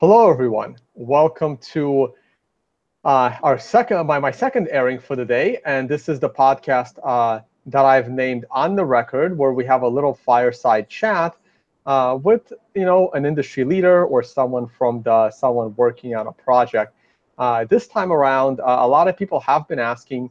Hello, everyone. Welcome to my second airing for the day, and this is the podcast that I've named On the Record, where we have a little fireside chat with an industry leader or someone someone working on a project. This time around, a lot of people have been asking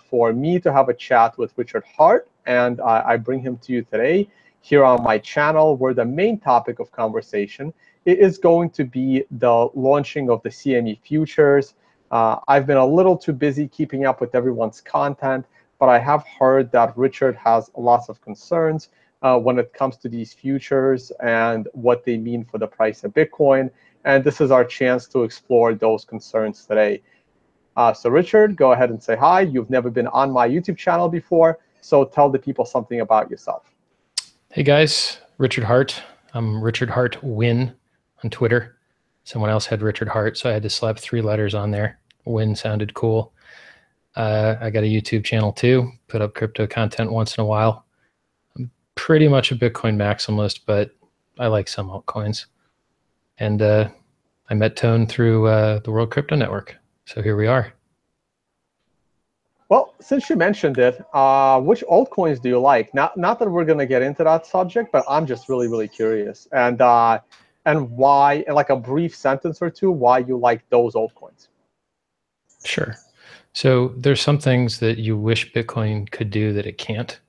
for me to have a chat with Richard Hart, and I bring him to you today here on my channel, where the main topic of conversation is going to be the launching of the CME futures. I've been a little too busy keeping up with everyone's content, but I have heard that Richard has lots of concerns when it comes to these futures and what they mean for the price of Bitcoin. And this is our chance to explore those concerns today. So Richard, go ahead and say hi. You've never been on my YouTube channel before, so tell the people something about yourself. Hey guys, Richard Hart. I'm Richard Hart Win on Twitter. Someone else had Richard Hart, so I had to slap 3 letters on there. Win sounded cool. I got a YouTube channel too, put up crypto content once in a while. I'm pretty much a Bitcoin maximalist, but I like some altcoins. And I met Tone through the World Crypto Network, so here we are. Well, since you mentioned it, which altcoins do you like? Not that we're going to get into that subject, but I'm just really curious. And why, in like a brief sentence or two, why you like those altcoins. Sure. So there's some things that you wish Bitcoin could do that it can't.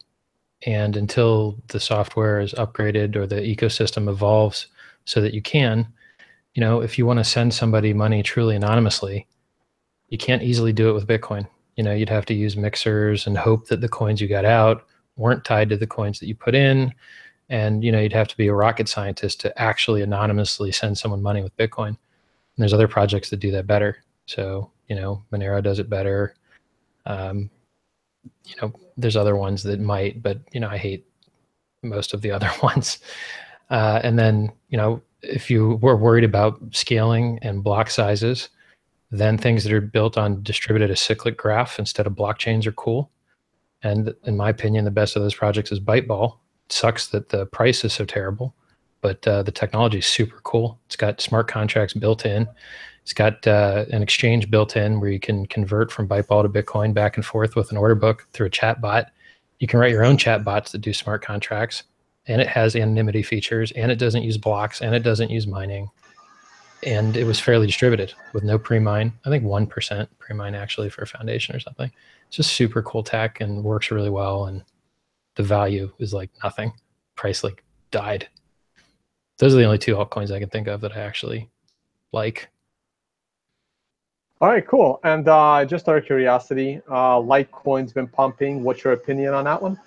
And until the software is upgraded or the ecosystem evolves so that you can, if you want to send somebody money truly anonymously, you can't easily do it with Bitcoin. You'd have to use mixers and hope that the coins you got out weren't tied to the coins that you put in. And, you'd have to be a rocket scientist to actually anonymously send someone money with Bitcoin. And there's other projects that do that better. So, Monero does it better. There's other ones that might, but, I hate most of the other ones. And then, if you were worried about scaling and block sizes, then things that are built on distributed acyclic graph instead of blockchains are cool. And in my opinion, the best of those projects is Byteball. It sucks that the price is so terrible, but the technology is super cool. It's got smart contracts built in. It's got an exchange built in where you can convert from Byteball to Bitcoin back and forth with an order book through a chat bot. You can write your own chat bots that do smart contracts, and it has anonymity features, and it doesn't use blocks, and it doesn't use mining. And it was fairly distributed with no pre-mine. I think 1% pre-mine actually for a foundation or something. It's just super cool tech and works really well. And the value is like nothing. Price like died. Those are the only 2 altcoins I can think of that I actually like. All right, cool. And just out of curiosity, Litecoin's been pumping. What's your opinion on that one?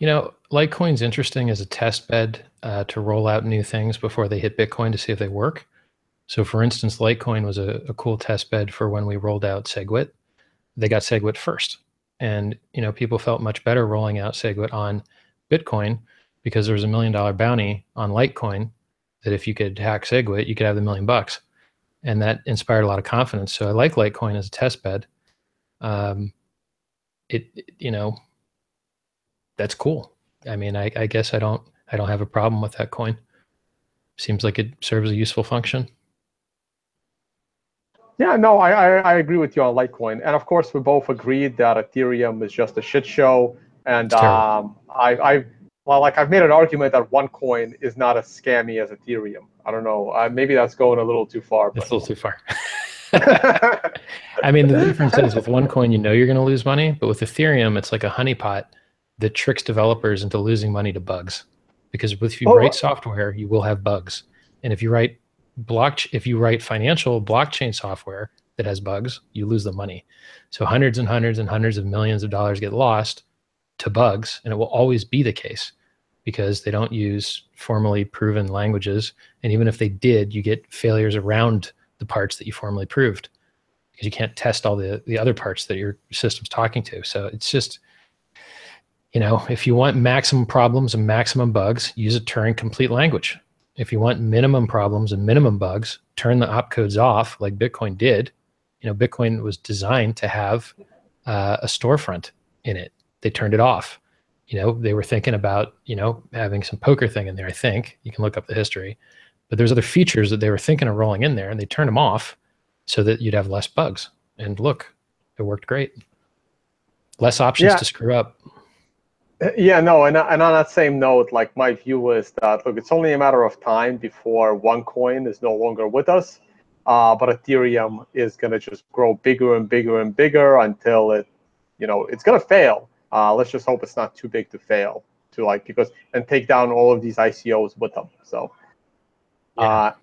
Litecoin's interesting as a test bed to roll out new things before they hit Bitcoin to see if they work. So for instance, Litecoin was a cool test bed for when we rolled out SegWit. They got SegWit first. And, people felt much better rolling out SegWit on Bitcoin because there was $1 million bounty on Litecoin that if you could hack SegWit, you could have the $1 million. And that inspired a lot of confidence. So I like Litecoin as a test bed. That's cool. I mean, I guess I don't have a problem with that coin. Seems like it serves a useful function. Yeah, no, I agree with you on Litecoin. And of course, we both agreed that Ethereum is just a shit show. And I've made an argument that OneCoin is not as scammy as Ethereum. I don't know. Maybe that's going a little too far. It's a little too far. I mean, the difference is with OneCoin, you're going to lose money. But with Ethereum, it's like a honeypot that tricks developers into losing money to bugs. Because if you write software, you will have bugs. And if you write financial blockchain software that has bugs, you lose the money. So hundreds and hundreds and hundreds of millions of dollars get lost to bugs, and it will always be the case because they don't use formally proven languages. And even if they did, you get failures around the parts that you formally proved because you can't test all the other parts that your system's talking to. So it's just, if you want maximum problems and maximum bugs, use a Turing complete language. If you want minimum problems and minimum bugs, turn the opcodes off like Bitcoin did. Bitcoin was designed to have a storefront in it. They turned it off. They were thinking about, having some poker thing in there, I think. You can look up the history. But there's other features that they were thinking of rolling in there, and they turned them off so that you'd have less bugs. And look, it worked great. Less options to screw up. Yeah, no, and on that same note, like my view is that, look, it's only a matter of time before OneCoin is no longer with us, but Ethereum is going to just grow bigger and bigger and bigger until it, it's going to fail. Let's just hope it's not too big to fail, and take down all of these ICOs with them. So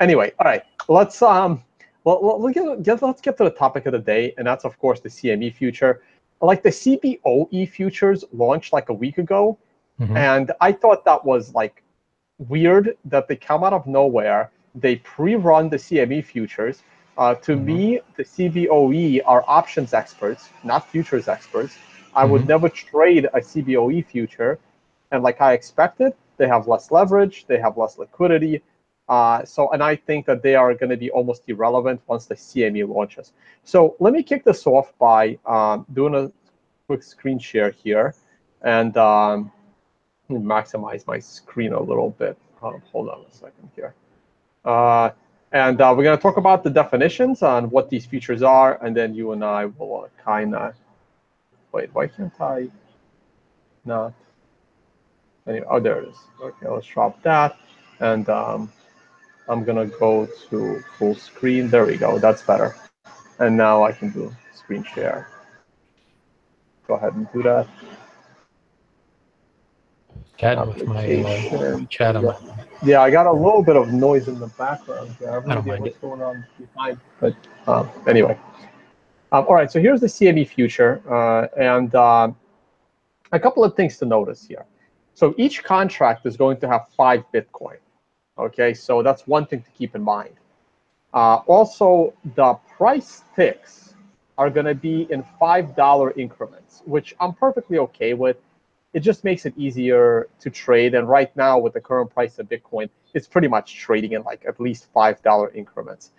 anyway, all right, let's let's get to the topic of the day, and that's of course the CME future. Like the CBOE futures launched like a week ago, and I thought that was like weird that they come out of nowhere. They pre-run the CME futures. To me, the CBOE are options experts, not futures experts. I would never trade a CBOE future, and like I expected, they have less leverage, they have less liquidity. And I think that they are going to be almost irrelevant once the CME launches. So let me kick this off by doing a quick screen share here, and maximize my screen a little bit. Hold on a second here. And we're going to talk about the definitions on what these features are, and then you and I will kind of... Wait, why can't I not? Anyway, oh, there it is. Okay, let's drop that. And I'm going to go to full screen. There we go. That's better. And now I can do screen share. Go ahead and do that. Chatting with my chat on my... Yeah, I got a little bit of noise in the background here. I have no idea what's going on behind. But anyway. All right, so here's the CME future. And a couple of things to notice here. So each contract is going to have 5 Bitcoin. Okay, so that's one thing to keep in mind. Also, the price ticks are going to be in $5 increments, which I'm perfectly okay with. It just makes it easier to trade. And right now, with the current price of Bitcoin, it's pretty much trading in like at least $5 increments.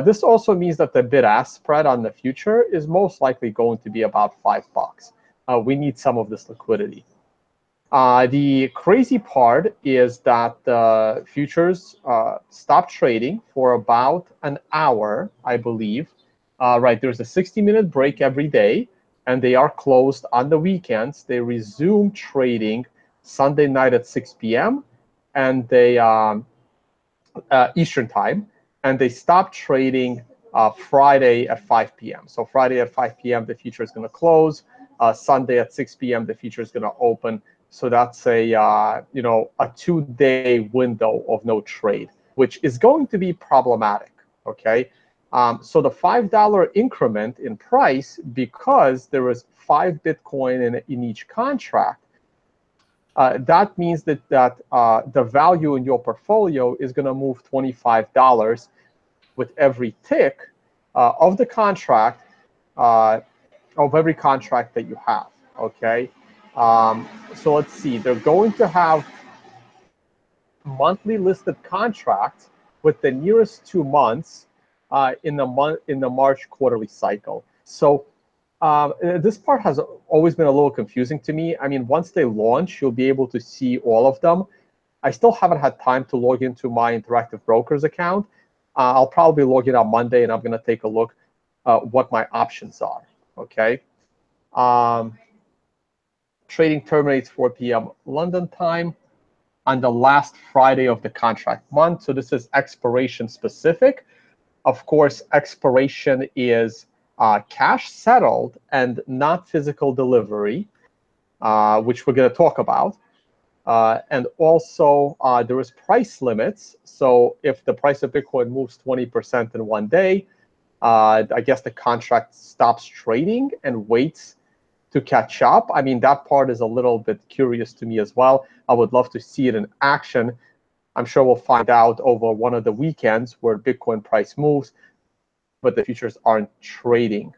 This also means that the bid-ask spread on the future is most likely going to be about $5. We need some of this liquidity. The crazy part is that the futures stopped trading for about an hour, I believe. Right, there's a 60-minute break every day, and they are closed on the weekends. They resume trading Sunday night at 6 p.m. and they Eastern time, and they stop trading Friday at 5 p.m. So Friday at 5 p.m. the future is going to close. Sunday at 6 p.m. the future is going to open. So that's a a 2-day window of no trade, which is going to be problematic. Okay. So the $5 increment in price, because there is 5 Bitcoin in each contract, that means that the value in your portfolio is going to move $25 with every tick of the contract, of every contract that you have. Okay. So let's see. They're going to have monthly listed contracts with the nearest 2 months in the March quarterly cycle. So this part has always been a little confusing to me. I mean, once they launch, you'll be able to see all of them. I still haven't had time to log into my Interactive Brokers account. I'll probably log in on Monday, and I'm going to take a look what my options are. Okay. Trading terminates 4 p.m. London time on the last Friday of the contract month. So this is expiration specific. Of course, expiration is cash settled and not physical delivery, which we're going to talk about. And also, there is price limits. So if the price of Bitcoin moves 20% in one day, I guess the contract stops trading and waits to catch up. I mean, that part is a little bit curious to me as well. I would love to see it in action. I'm sure we'll find out over one of the weekends where Bitcoin price moves, but the futures aren't trading.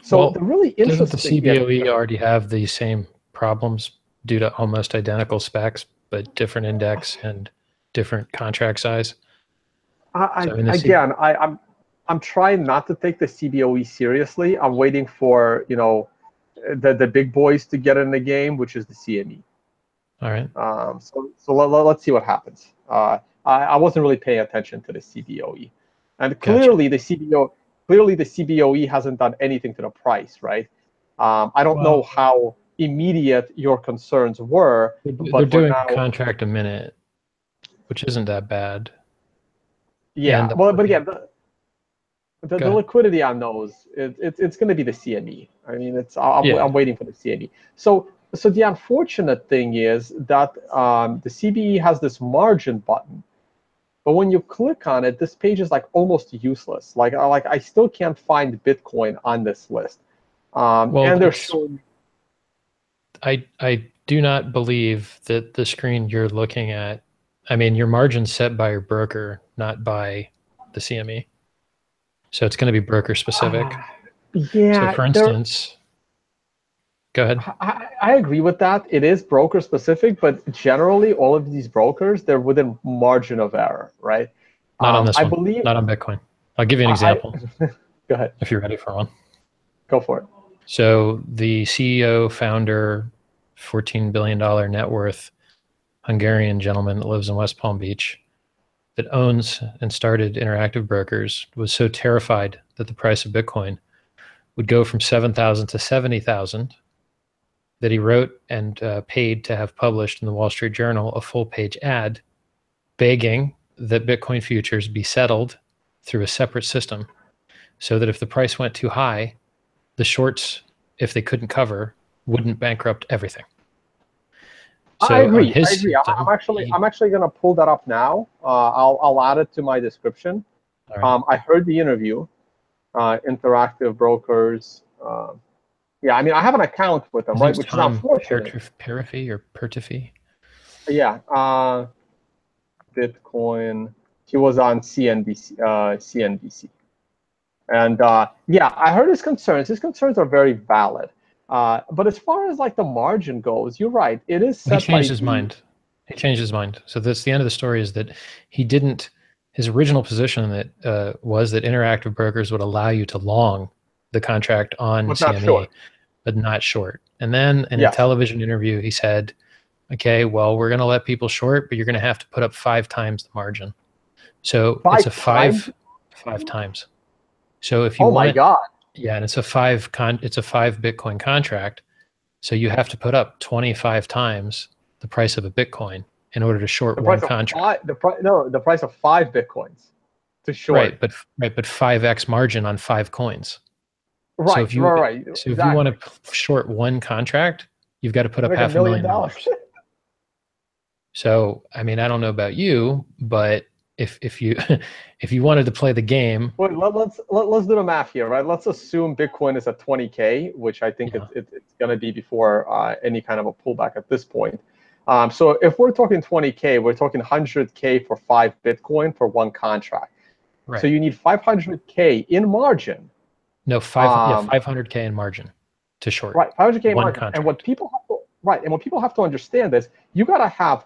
So the really interesting... Doesn't the CBOE already have the same problems due to almost identical specs, but different index and different contract size? I'm trying not to take the CBOE seriously. I'm waiting for the big boys to get in the game, which is the CME. All right. So let's see what happens. I wasn't really paying attention to the CBOE, and Gotcha. clearly the CBOE hasn't done anything to the price, right? I don't know how immediate your concerns were, They're but for doing now, contract a minute, which isn't that bad. yeah. And Well, but again, Go the ahead. liquidity on those, it's going to be the CME. I mean, Yeah. I'm waiting for the CME. So the unfortunate thing is that the CBE has this margin button, but when you click on it, this page is like almost useless. Like I still can't find Bitcoin on this list. Well, and they're showing. I do not believe that the screen you're looking at, I mean, your margin's set by your broker, not by the CME. So it's going to be broker specific. Yeah, so for instance, go ahead. I agree with that. It is broker specific, but generally all of these brokers, they're within margin of error, right? Not on this I one. believe. Not on Bitcoin. I'll give you an example. Go ahead. If you're ready for one. Go for it. So the CEO, founder, $14 billion net worth Hungarian gentleman that lives in West Palm Beach that owns and started Interactive Brokers was so terrified that the price of Bitcoin would go from 7,000 to 70,000 that he wrote and paid to have published in the Wall Street Journal a full-page ad begging that Bitcoin futures be settled through a separate system so that if the price went too high, the shorts, if they couldn't cover, wouldn't bankrupt everything. So I agree. on his System, I'm actually going to pull that up now. I'll add it to my description. Right. I heard the interview. Interactive Brokers. Yeah, I mean, I have an account with them, right? Which is unfortunate. Pertify. Yeah, Bitcoin. He was on CNBC. And yeah, I heard his concerns. His concerns are very valid. But as far as like the margin goes, you're right. It is set He changed his mind. He changed his mind. So that's the end of the story, is that he didn't, his original position that was that Interactive Brokers would allow you to long the contract on CME, but not short. And then in a television interview, he said, okay, well, we're going to let people short, but you're going to have to put up 5 times the margin. So it's a five times. So if you want, my God. Yeah, and it's a 5 Bitcoin contract. So you have to put up 25 times the price of a Bitcoin in order to short one contract. The price of 5 Bitcoins to short. Right, but 5x margin on 5 coins. Right, so if you if you want to short one contract, you've got to put up like $500,000. So I mean, I don't know about you, but if you if you wanted to play the game, wait, let's do the math here, right? Let's assume Bitcoin is at 20K, which I think it's going to be before any kind of a pullback at this point. So if we're talking 20K, we're talking 100K for 5 Bitcoin for one contract. Right. So you need 500K in margin. No, 500K in margin to short. Right, 500K in margin. Contract. And what people have to understand is you got to have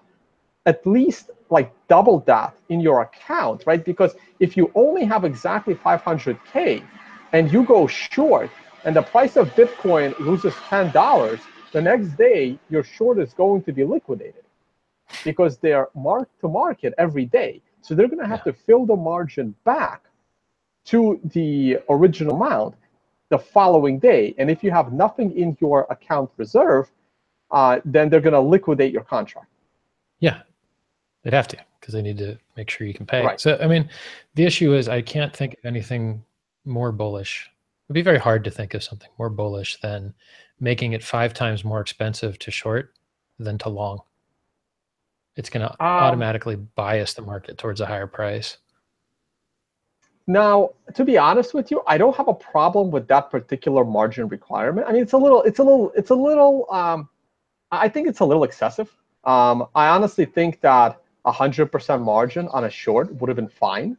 at least like double that in your account, right? Because if you only have exactly 500K and you go short and the price of Bitcoin loses $10, the next day your short is going to be liquidated because they're marked to market every day. So they're going to have to fill the margin back to the original amount the following day. And if you have nothing in your account reserve, then they're going to liquidate your contract. Yeah. They'd have to, because they need to make sure you can pay. Right. So, I mean, the issue is I can't think of anything more bullish. It'd be very hard to think of something more bullish than making it 5 times more expensive to short than to long. It's going to automatically bias the market towards a higher price. Now, to be honest with you, I don't have a problem with that particular margin requirement. I mean, I think it's a little excessive. I honestly think that 100% margin on a short would have been fine.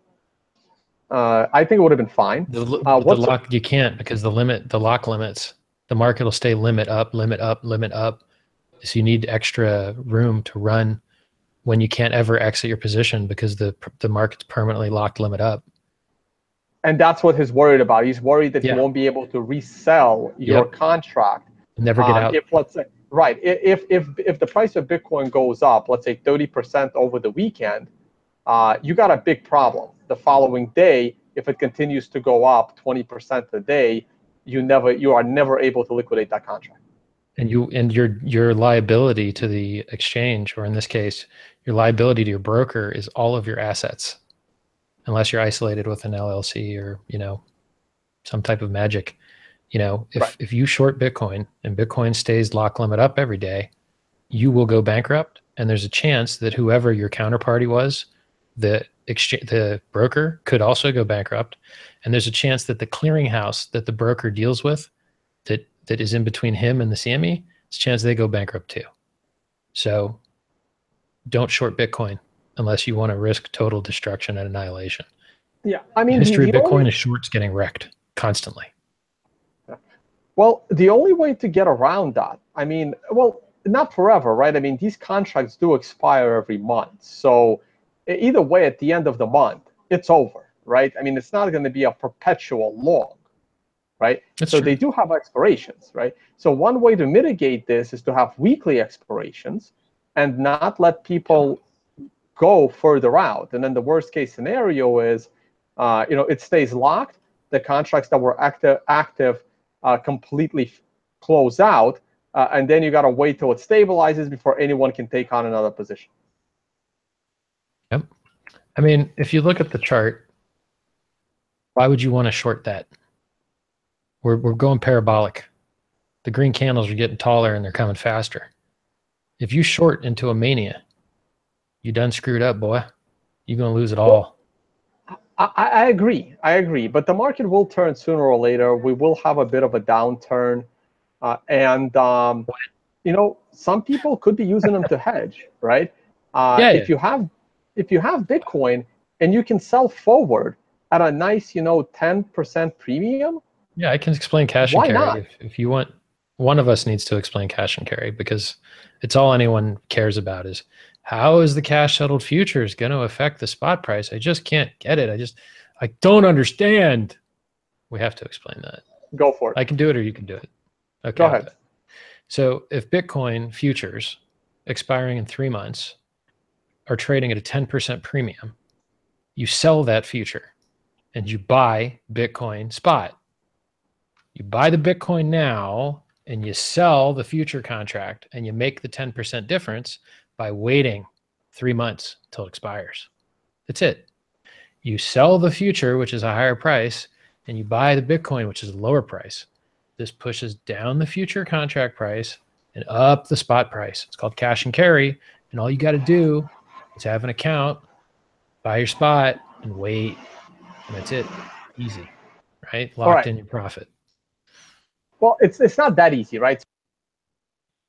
I think it would have been fine. The lock, you can't, because the lock limits. The market will stay limit up. So you need extra room to run when you can't ever exit your position because the market's permanently locked limit up. And that's what he's worried about. He's worried that he won't be able to resell your contract. Never get out. If, let's say, right, if the price of Bitcoin goes up, let's say 30% over the weekend, you got a big problem. The following day, if it continues to go up 20% a day, you are never able to liquidate that contract. And your liability to the exchange, or in this case, your liability to your broker, is all of your assets, unless you're isolated with an LLC or some type of magic. If you short Bitcoin and Bitcoin stays lock limit up every day, you will go bankrupt, and there's a chance that whoever your counterparty was, the broker, could also go bankrupt, and there's a chance that the clearinghouse that the broker deals with, that is in between him and the CME, it's a chance they go bankrupt too. So don't short Bitcoin unless you want to risk total destruction and annihilation. Yeah, I mean, the history of Bitcoin is shorts getting wrecked constantly. Well, the only way to get around that, I mean, well, not forever, right? I mean, these contracts do expire every month. So either way, at the end of the month, it's over, right? I mean, it's not going to be a perpetual long, right? That's so true. They do have expirations, right? So one way to mitigate this is to have weekly expirations and not let people go further out. And then the worst case scenario is, it stays locked. The contracts that were active completely close out, and then you got to wait till it stabilizes before anyone can take on another position. Yep. I mean, if you look at the chart, why would you want to short that? We're going parabolic. The green candles are getting taller and they're coming faster. If you short into a mania, you done screwed up, boy. You're going to lose it all. I agree. But the market will turn sooner or later. We will have a bit of a downturn. Some people could be using them to hedge, right? If you have Bitcoin and you can sell forward at a nice, 10% premium. Yeah, I can explain cash and Why carry not? if you want. One of us needs to explain cash and carry, because it's all anyone cares about is, how is the cash settled futures going to affect the spot price? I just can't get it. I don't understand. We have to explain that. Go for it. I can do it or you can do it. Okay. Go ahead. So if Bitcoin futures expiring in 3 months are trading at a 10% premium, you sell that future and you buy Bitcoin spot. You buy the Bitcoin now and you sell the future contract, and you make the 10% difference by waiting 3 months till it expires. That's it. You sell the future, which is a higher price, and you buy the Bitcoin, which is a lower price. This pushes down the future contract price and up the spot price. It's called cash and carry. And all you got to do is have an account, buy your spot, and wait. And that's it. Easy, right? Locked in your profit. Well, it's not that easy, right?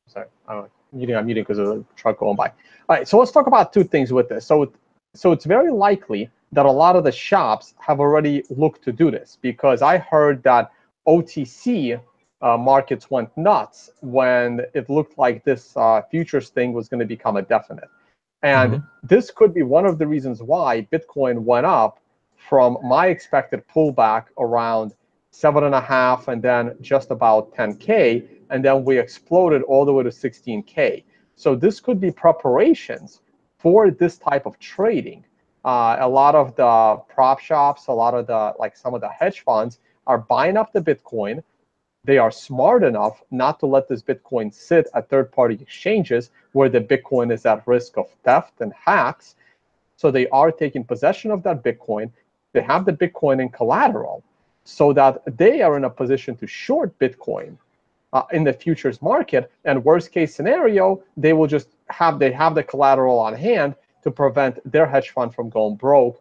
Sorry, I'm muting because of the truck going by. All right, so let's talk about two things with this. So it's very likely that a lot of the shops have already looked to do this, because I heard that OTC markets went nuts when it looked like this futures thing was going to become a definite. And this could be one of the reasons why Bitcoin went up from my expected pullback around 7.5 and then just about 10K, and then we exploded all the way to 16K. So this could be preparations for this type of trading. A lot of the prop shops, a lot of some of the hedge funds are buying up the Bitcoin. They are smart enough not to let this Bitcoin sit at third-party exchanges where the Bitcoin is at risk of theft and hacks. So they are taking possession of that Bitcoin. They have the Bitcoin in collateral, so that they are in a position to short Bitcoin in the futures market. And worst case scenario, they will just have the collateral on hand to prevent their hedge fund from going broke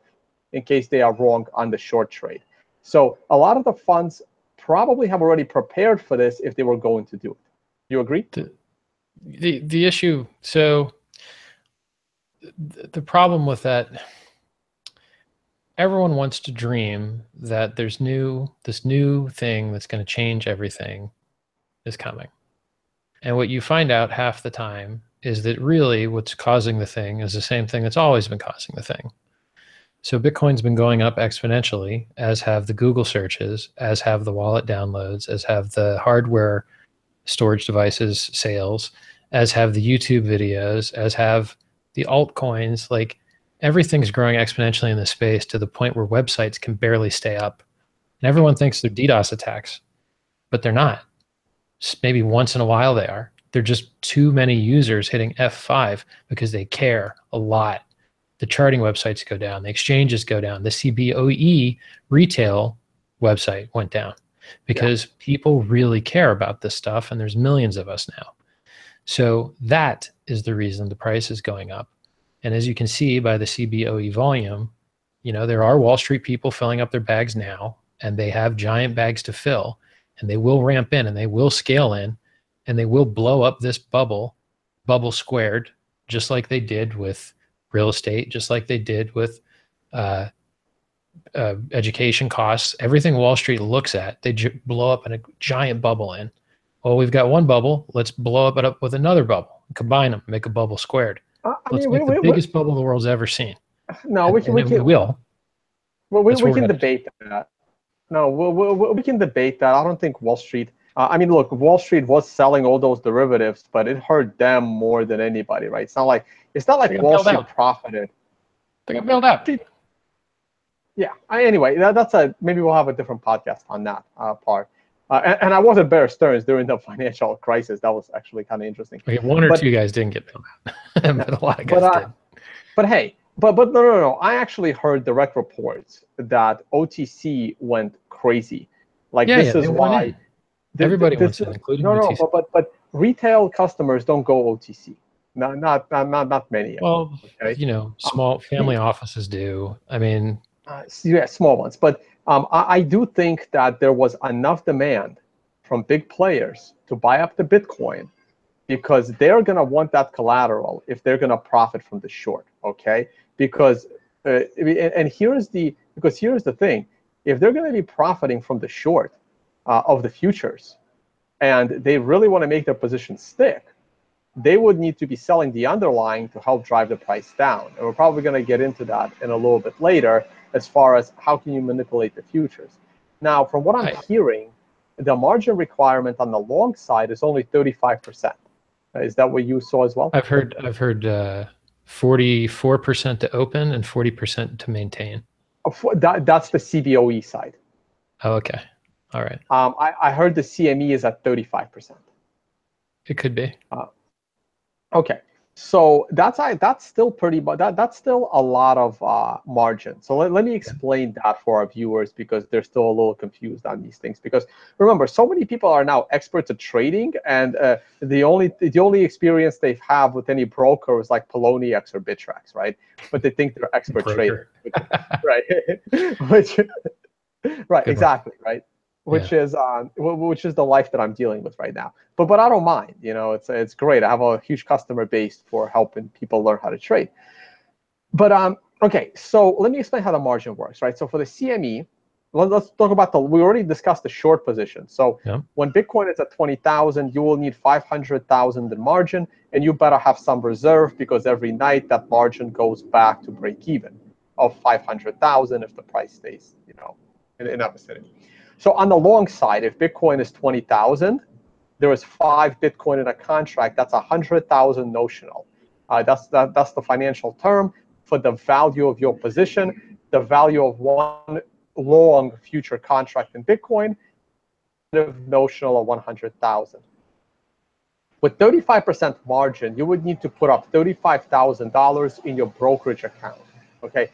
in case they are wrong on the short trade. So a lot of the funds probably have already prepared for this if they were going to do it. You agree? The issue, so the problem with that, everyone wants to dream that there's this new thing that's going to change everything is coming. And what you find out half the time is that really what's causing the thing is the same thing that's always been causing the thing. So Bitcoin's been going up exponentially, as have the Google searches, as have the wallet downloads, as have the hardware storage devices sales, as have the YouTube videos, as have the altcoins. everything's growing exponentially in this space to the point where websites can barely stay up. And everyone thinks they're DDoS attacks, but they're not. Maybe once in a while they are. They're just too many users hitting F5 because they care a lot. The charting websites go down, the exchanges go down, the CBOE retail website went down because people really care about this stuff, and there's millions of us now. So that is the reason the price is going up. And as you can see by the CBOE volume, there are Wall Street people filling up their bags now, and they have giant bags to fill, and they will ramp in, and they will scale in, and they will blow up this bubble squared, just like they did with real estate, just like they did with education costs. Everything Wall Street looks at, they blow up in a giant bubble in. Well, we've got one bubble. Let's blow it up with another bubble, combine them, make a bubble squared. Let's make the biggest bubble the world's ever seen. No, we can debate that. No, we can debate that. I don't think Wall Street. Look, Wall Street was selling all those derivatives, but it hurt them more than anybody, right? It's not like Wall Street profited. They got bailed out. Yeah. Anyway, maybe we'll have a different podcast on that part. And I was at Bear Stearns during the financial crisis. That was actually kind of interesting. Okay, one or two guys didn't get bailed out, but a lot of guys did. But hey, but no. I actually heard direct reports that OTC went crazy. This is why everybody wants it, including OTC. But retail customers don't go OTC. Not many. Well, small family offices do. Small ones. But I do think that there was enough demand from big players to buy up the Bitcoin because they're going to want that collateral if they're going to profit from the short, okay? Because here's the thing. If they're going to be profiting from the short of the futures and they really want to make their position stick, they would need to be selling the underlying to help drive the price down. And we're probably going to get into that in a little bit later as far as how can you manipulate the futures. Now, from what I'm hearing, the margin requirement on the long side is only 35%. Is that what you saw as well? I've heard 44% to open and 40% to maintain. That's the CBOE side. Oh, okay. All right. I heard the CME is at 35%. It could be. Okay. So that's still pretty, but that's still a lot of margin. So let me explain that for our viewers because they're still a little confused on these things. Because remember, so many people are now experts at trading, and the only experience they have with any broker is like Poloniex or Bittrex, right? But they think they're expert traders, right? Right, exactly, right. Which is the life that I'm dealing with right now. But I don't mind. It's great. I have a huge customer base for helping people learn how to trade. But okay, so let me explain how the margin works, right? So for the CME, let's talk about we already discussed the short position. So when Bitcoin is at 20,000, you will need 500,000 in margin, and you better have some reserve because every night that margin goes back to break even of 500,000 if the price stays, in that vicinity. So on the long side, if Bitcoin is 20,000, there is 5 Bitcoin in a contract. That's 100,000 notional. That's the financial term for the value of your position, the value of one long future contract in Bitcoin, notional of 100,000. With 35% margin, you would need to put up $35,000 in your brokerage account. Okay,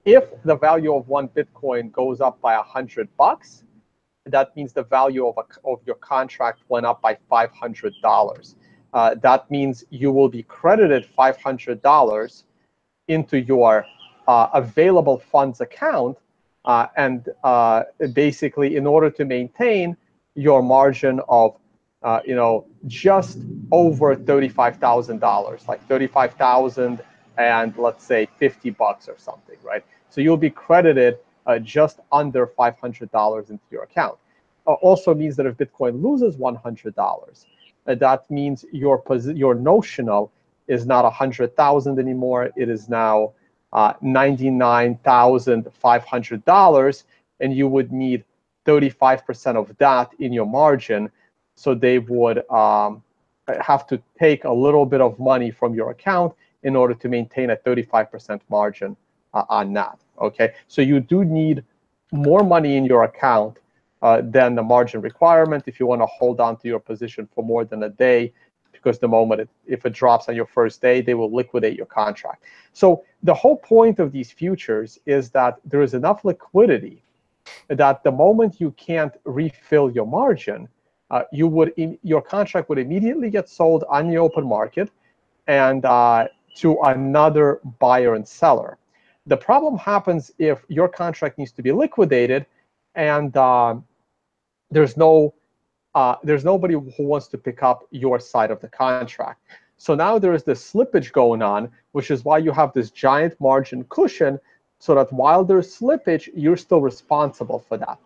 if the value of one Bitcoin goes up by $100. That means the value of your contract went up by $500. That means you will be credited $500 into your available funds account, and basically, in order to maintain your margin of, just over $35,000, like $35,000 and let's say $50 or something, right? So you'll be credited just under $500 into your account. Also means that if Bitcoin loses $100, that means your notional is not 100,000 anymore. It is now $99,500, and you would need 35% of that in your margin. So they would have to take a little bit of money from your account in order to maintain a 35% margin on that. Okay, so you do need more money in your account than the margin requirement if you want to hold on to your position for more than a day, because the moment if it drops on your first day, they will liquidate your contract. So the whole point of these futures is that there is enough liquidity that the moment you can't refill your margin, your contract would immediately get sold on the open market and to another buyer and seller. The problem happens if your contract needs to be liquidated and there's nobody who wants to pick up your side of the contract. So now there is this slippage going on, which is why you have this giant margin cushion, so that while there's slippage, you're still responsible for that.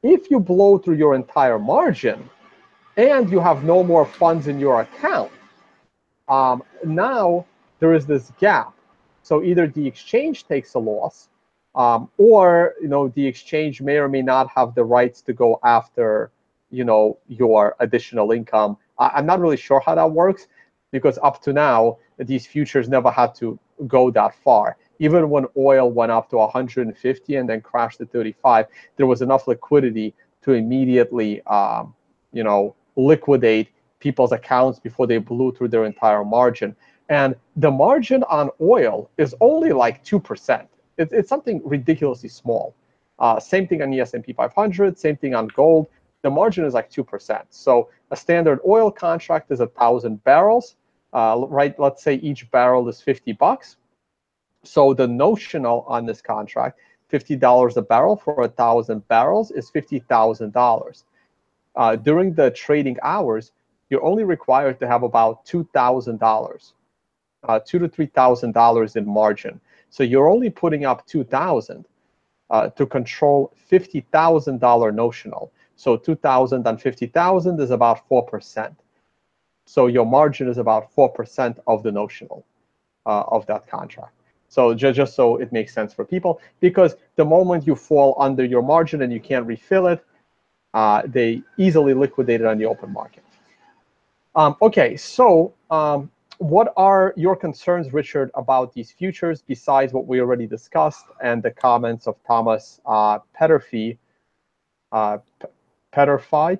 If you blow through your entire margin and you have no more funds in your account, now there is this gap. So either the exchange takes a loss, or the exchange may or may not have the rights to go after your additional income. I'm not really sure how that works, because up to now these futures never had to go that far. Even when oil went up to 150 and then crashed to 35, there was enough liquidity to immediately liquidate people's accounts before they blew through their entire margin. And the margin on oil is only like 2%. It's something ridiculously small. Same thing on the S&P 500, same thing on gold. The margin is like 2%. So a standard oil contract is 1,000 barrels, right? Let's say each barrel is $50. So the notional on this contract, $50 a barrel for 1,000 barrels, is $50,000. During the trading hours, you're only required to have about $2,000, $2,000 to $3,000 in margin. So you're only putting up $2,000 to control $50,000 notional. So 2,000 on 50,000 is about 4%. So your margin is about 4% of the notional of that contract. So just so it makes sense for people, because the moment you fall under your margin and you can't refill it, they easily liquidate it on the open market. Okay, so what are your concerns, Richard, about these futures besides what we already discussed and the comments of Thomas Peterffy, Petterfy?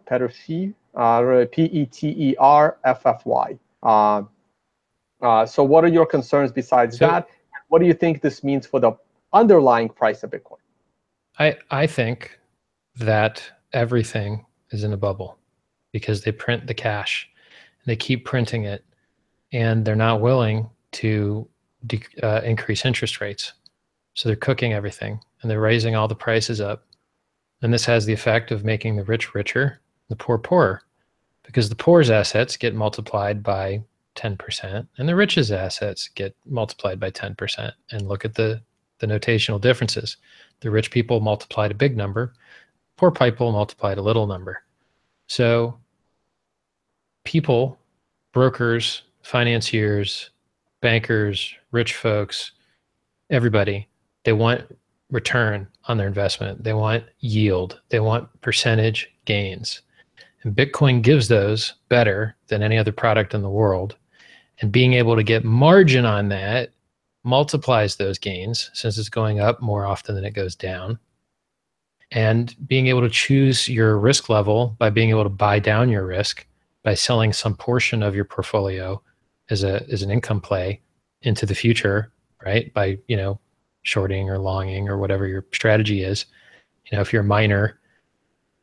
So what are your concerns besides that? What do you think this means for the underlying price of Bitcoin? I think that everything is in a bubble because they print the cash. They keep printing it, and they're not willing to increase interest rates. So they're cooking everything, and they're raising all the prices up. And this has the effect of making the rich richer, the poor poorer, because the poor's assets get multiplied by 10%, and the rich's assets get multiplied by 10%. And look at the notational differences. The rich people multiplied a big number, poor people multiplied a little number. So people, brokers, financiers, bankers, rich folks, everybody, they want return on their investment. They want yield. They want percentage gains. And Bitcoin gives those better than any other product in the world. And being able to get margin on that multiplies those gains, since it's going up more often than it goes down. And being able to choose your risk level by being able to buy down your risk by selling some portion of your portfolio as an income play into the future, right? By, shorting or longing or whatever your strategy is. If you're a miner,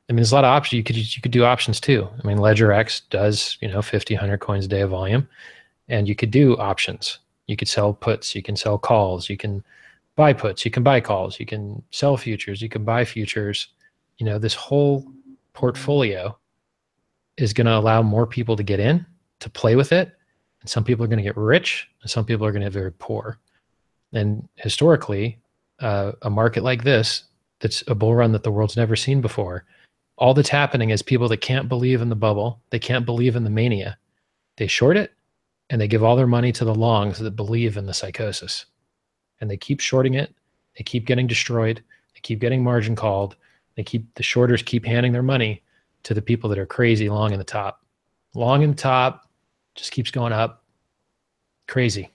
I mean, there's a lot of options. You could do options too. I mean, LedgerX does, 50, 100 coins a day of volume, and you could do options. You could sell puts, you can sell calls, you can buy puts, you can buy calls, you can sell futures, you can buy futures. This whole portfolio is going to allow more people to get in, to play with it. And some people are going to get rich, and some people are going to get very poor. And historically, a market like this, that's a bull run that the world's never seen before, all that's happening is people that can't believe in the bubble, they can't believe in the mania, they short it, and they give all their money to the longs that believe in the psychosis. And they keep shorting it, they keep getting destroyed, they keep getting margin called, the shorters keep handing their money to the people that are crazy long in the top. Long in the top just keeps going up, crazy,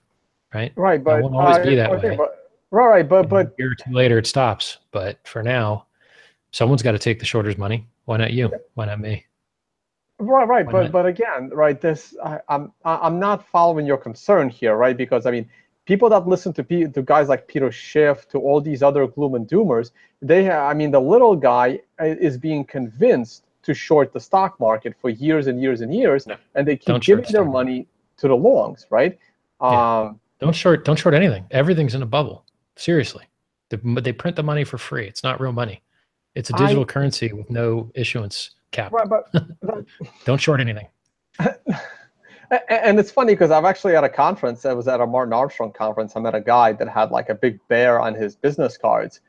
right? Right, It but won't always be that okay, way. but right, A but year or two later, it stops. But for now, someone's got to take the shorter's money. Why not you? Why not me? right, Why not? but again, right, I'm not following your concern here, right? Because I mean, people that listen to guys like Peter Schiff, to all these other gloom and doomers, I mean, the little guy is being convinced to short the stock market for years and years and years, No, and they keep don't short giving the their stock market. money to the longs, right? Yeah, Um, don't short anything. Everything's in a bubble. Seriously, they print the money for free. It's not real money. It's a I digital currency with no issuance cap. right, but Don't short anything. and it's funny because I've actually at a conference. I was at a Martin Armstrong conference. I met a guy that had like a big bear on his business cards,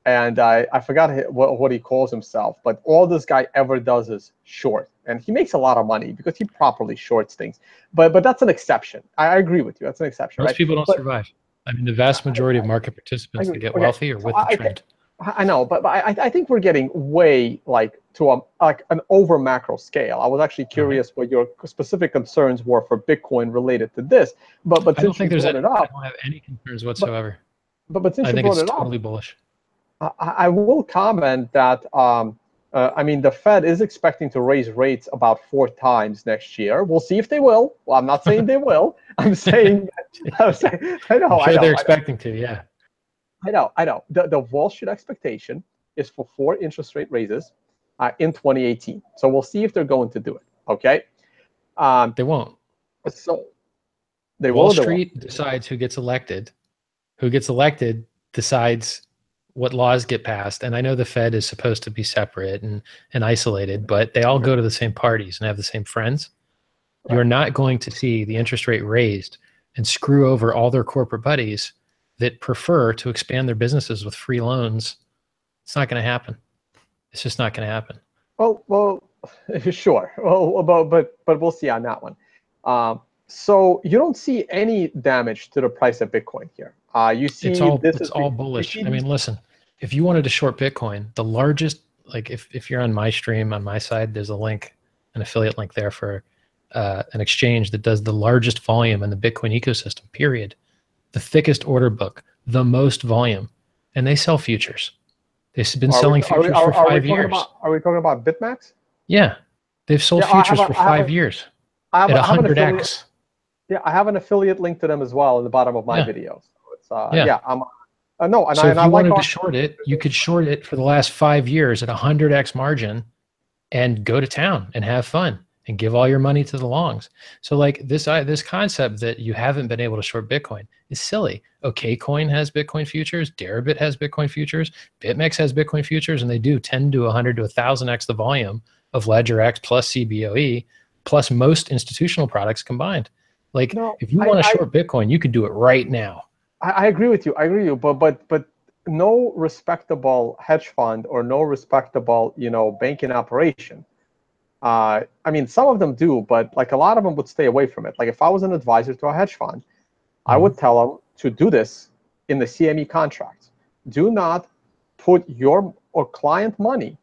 and I forgot what he calls himself. But all this guy ever does is short, and he makes a lot of money because he properly shorts things. But that's an exception. I agree with you. That's an exception, Most right? people don't But survive. I mean, the vast majority of market I participants that agree. get Okay, wealthy are so with the trend. I know, but I think we're getting way like to like an over macro scale. I was actually Okay. curious what your specific concerns were for Bitcoin related to this, but I don't since you think there's brought any. it I up, don't have any concerns but whatsoever. but since I you think brought it's it up, totally bullish. I will comment that I mean the Fed is expecting to raise rates about 4 times next year. We'll see if they will. Well, I'm not saying they will. I'm saying I I'm know, sure they're expecting to. Yeah. I know. The Wall Street expectation is for 4 interest rate raises in 2018. So we'll see if they're going to do it. Okay. Um, They won't. so they will Wall or they won't. Street decides who gets elected. Who gets elected decides what laws get passed. And I know the Fed is supposed to be separate and isolated, but they all go to the same parties and have the same friends. You're Right. not going to see the interest rate raised and screw over all their corporate buddies that prefer to expand their businesses with free loans. It's not going to happen. It's just not going to happen. Well, sure. Well, but we'll see on that one. So you don't see any damage to the price of Bitcoin here. You see, It's all you bullish. see I these. mean, listen, if you wanted to short Bitcoin, the largest, like if you're on my stream on my side, there's a link, an affiliate link there for an exchange that does the largest volume in the Bitcoin ecosystem, period. The thickest order book, the most volume, and they sell futures. They've been selling futures for 5 years. Are we talking about BitMax? Yeah, they've sold Yeah, futures for 5 years at I have an affiliate. 100x. Yeah, I have an affiliate link to them as well in the bottom of my Yeah, video. So it's yeah. yeah, I'm no, So if and I you like wanted to our. short it, you could short it for the last 5 years at 100x margin and go to town and have fun and give all your money to the longs. So like this concept that you haven't been able to short Bitcoin is silly. OKCoin has Bitcoin futures, Deribit has Bitcoin futures, BitMEX has Bitcoin futures, and they do 10 to 100 to 1,000x the volume of LedgerX plus CBOE plus most institutional products combined. Like No, if you want to short Bitcoin, you could do it right now. I agree with you. I agree with you. But no respectable hedge fund or no respectable banking operation. I mean, some of them do, but like a lot of them would stay away from it. Like if I was an advisor to a hedge fund, I would tell them to do this in the CME contracts. Do not put your or client money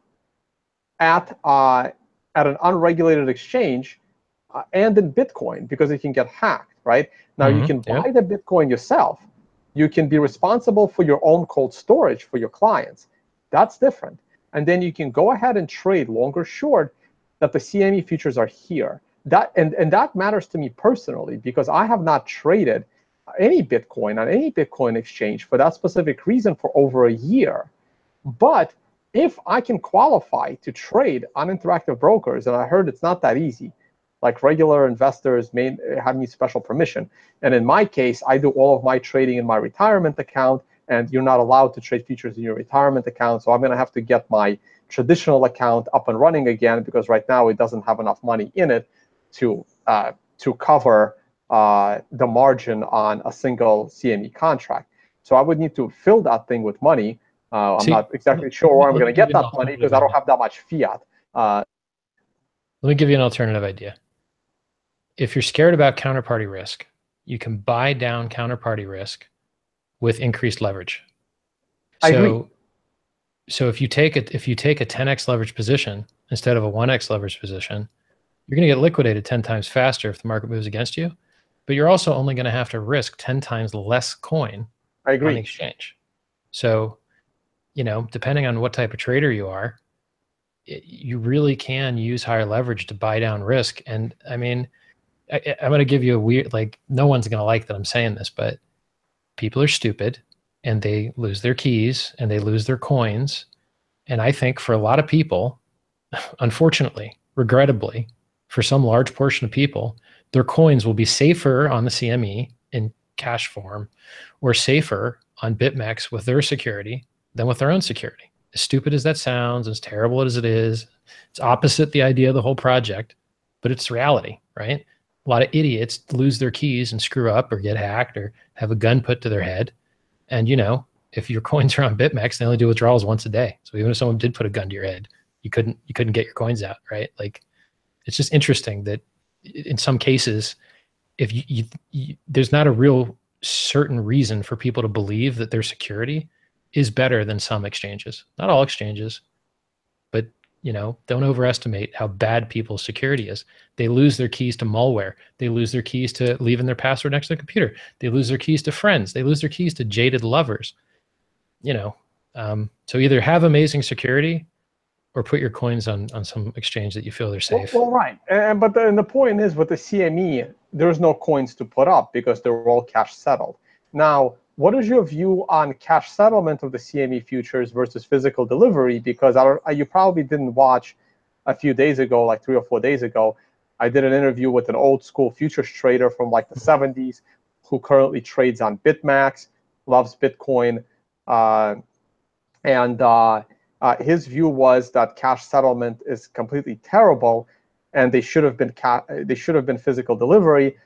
at an unregulated exchange and in Bitcoin because it can get hacked, right? Now you can Yep. buy the Bitcoin yourself. You can be responsible for your own cold storage for your clients. That's different. And then you can go ahead and trade long or short that the CME futures are here. And that matters to me personally because I have not traded any Bitcoin on any Bitcoin exchange for that specific reason for over a year. But if I can qualify to trade on Interactive Brokers, and I heard it's not that easy, like regular investors may have need special permission. And in my case, I do all of my trading in my retirement account, and you're not allowed to trade futures in your retirement account. So I'm going to have to get my traditional account up and running again because right now it doesn't have enough money in it to cover the margin on a single CME contract. So I would need to fill that thing with money. I'm not exactly sure where I'm going to get that money because I don't have that much fiat. Let me give you an alternative idea. If you're scared about counterparty risk, you can buy down counterparty risk with increased leverage. I agree. So if you take a 10x leverage position instead of a 1x leverage position, you're going to get liquidated 10 times faster if the market moves against you. but you're also only going to have to risk 10 times less coin I agree. on the exchange. So, you know, depending on what type of trader you are, you really can use higher leverage to buy down risk. And I mean, I'm going to give you a weird, like, no one's going to like that I'm saying this, but people are stupid and they lose their keys and they lose their coins. And I think for a lot of people, unfortunately, regrettably, for some large portion of people, their coins will be safer on the CME in cash form or safer on BitMEX with their security than with their own security. As stupid as that sounds, as terrible as it is, it's opposite the idea of the whole project, but it's reality, right? A lot of idiots lose their keys and screw up or get hacked or have a gun put to their head. And, you know, if your coins are on BitMEX, they only do withdrawals once a day. So even if someone did put a gun to your head, you couldn't get your coins out, right? Like, it's just interesting that in some cases, if there's not a real certain reason for people to believe that their security is better than some exchanges. Not all exchanges, but, you know, don't overestimate how bad people's security is. They lose their keys to malware. They lose their keys to leaving their password next to their computer. They lose their keys to friends. They lose their keys to jaded lovers. You know, so either have amazing security or put your coins on some exchange that you feel they're safe. Well, right. But the point is, with the CME, there's no coins to put up because they're all cash settled. Now, what is your view on cash settlement of the CME futures versus physical delivery? Because you probably didn't watch a few days ago, like 3 or 4 days ago, I did an interview with an old school futures trader from like the 70s who currently trades on BitMEX, loves Bitcoin, his view was that cash settlement is completely terrible, and they should have been physical delivery.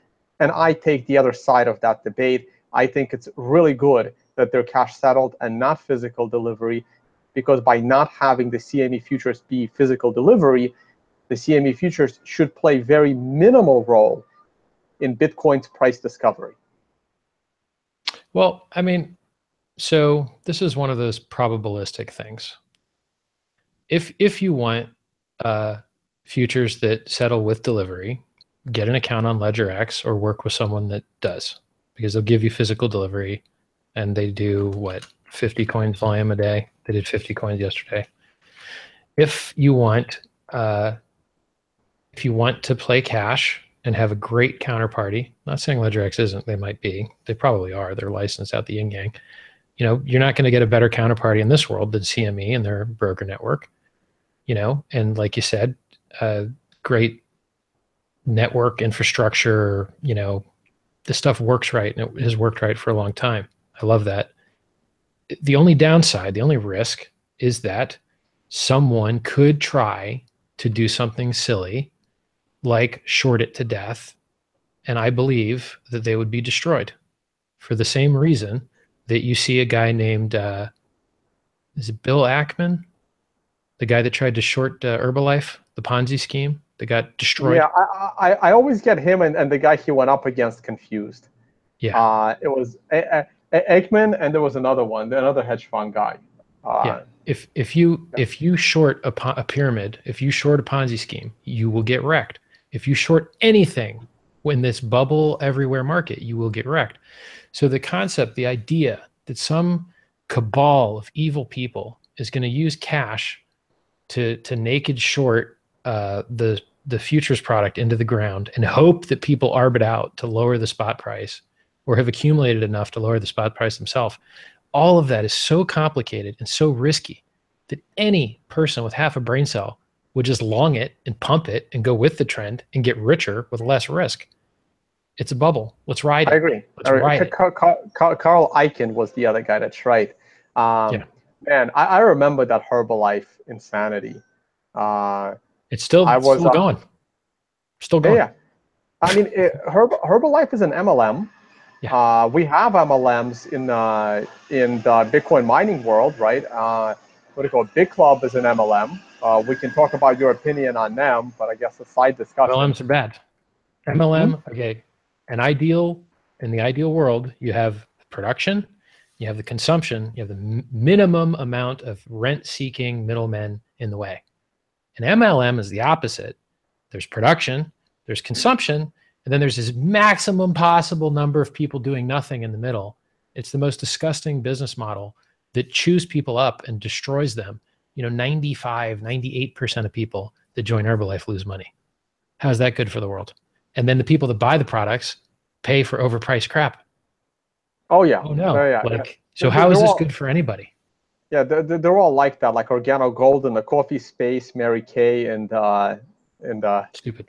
And I take the other side of that debate. I think it's really good that they're cash settled and not physical delivery, because by not having the CME futures be physical delivery, the CME futures should play very minimal role in Bitcoin's price discovery. Well, I mean, so this is one of those probabilistic things. If you want futures that settle with delivery, get an account on LedgerX or work with someone that does, because they'll give you physical delivery, and they do what, 50 coins volume a day. They did 50 coins yesterday. If you want to play cash and have a great counterparty, not saying LedgerX isn't, they might be, they probably are, they're licensed out the yin yang. You know, you're not going to get a better counterparty in this world than CME and their broker network. You know, and like you said, great network infrastructure, you know, this stuff works right, and it has worked right for a long time. I love that. The only downside, the only risk is that someone could try to do something silly, like short it to death, and I believe that they would be destroyed for the same reason that you see a guy named, is it Bill Ackman? The guy that tried to short Herbalife, the Ponzi scheme, that got destroyed. Yeah, I always get him and the guy he went up against confused. Yeah. It was Aikman, and there was another one, another hedge fund guy. Yeah. If you short a pyramid, if you short a Ponzi scheme, you will get wrecked. If you short anything in this bubble everywhere market, you will get wrecked. So the concept, the idea that some cabal of evil people is going to use cash to naked short the futures product into the ground and hope that people arb it out to lower the spot price, or have accumulated enough to lower the spot price themselves. All of that is so complicated and so risky that any person with half a brain cell would just long it and pump it and go with the trend and get richer with less risk. It's a bubble. Let's ride it. I agree. Let's ride it. Carl Icahn was the other guy. That's right. Yeah. Man, I remember that Herbalife insanity. It's still going. Still going. Yeah. I mean, Herbalife is an MLM. Yeah. We have MLMs in the Bitcoin mining world, right? What do you call it? Big Club is an MLM. We can talk about your opinion on them, but I guess a side discussion. MLMs are bad. MLM, okay. In the ideal world, you have production, you have the consumption, you have the minimum amount of rent-seeking middlemen in the way. An MLM is the opposite. There's production, there's consumption, and And then there's this maximum possible number of people doing nothing in the middle. It's the most disgusting business model that chews people up and destroys them. 95, 98% of people that join Herbalife lose money. How's that good for the world? And then the people that buy the products pay for overpriced crap. Oh yeah. Oh no. Yeah. So how is this good for anybody? Yeah, they're all like that, like Organo Gold in the coffee space, Mary Kay, and stupid.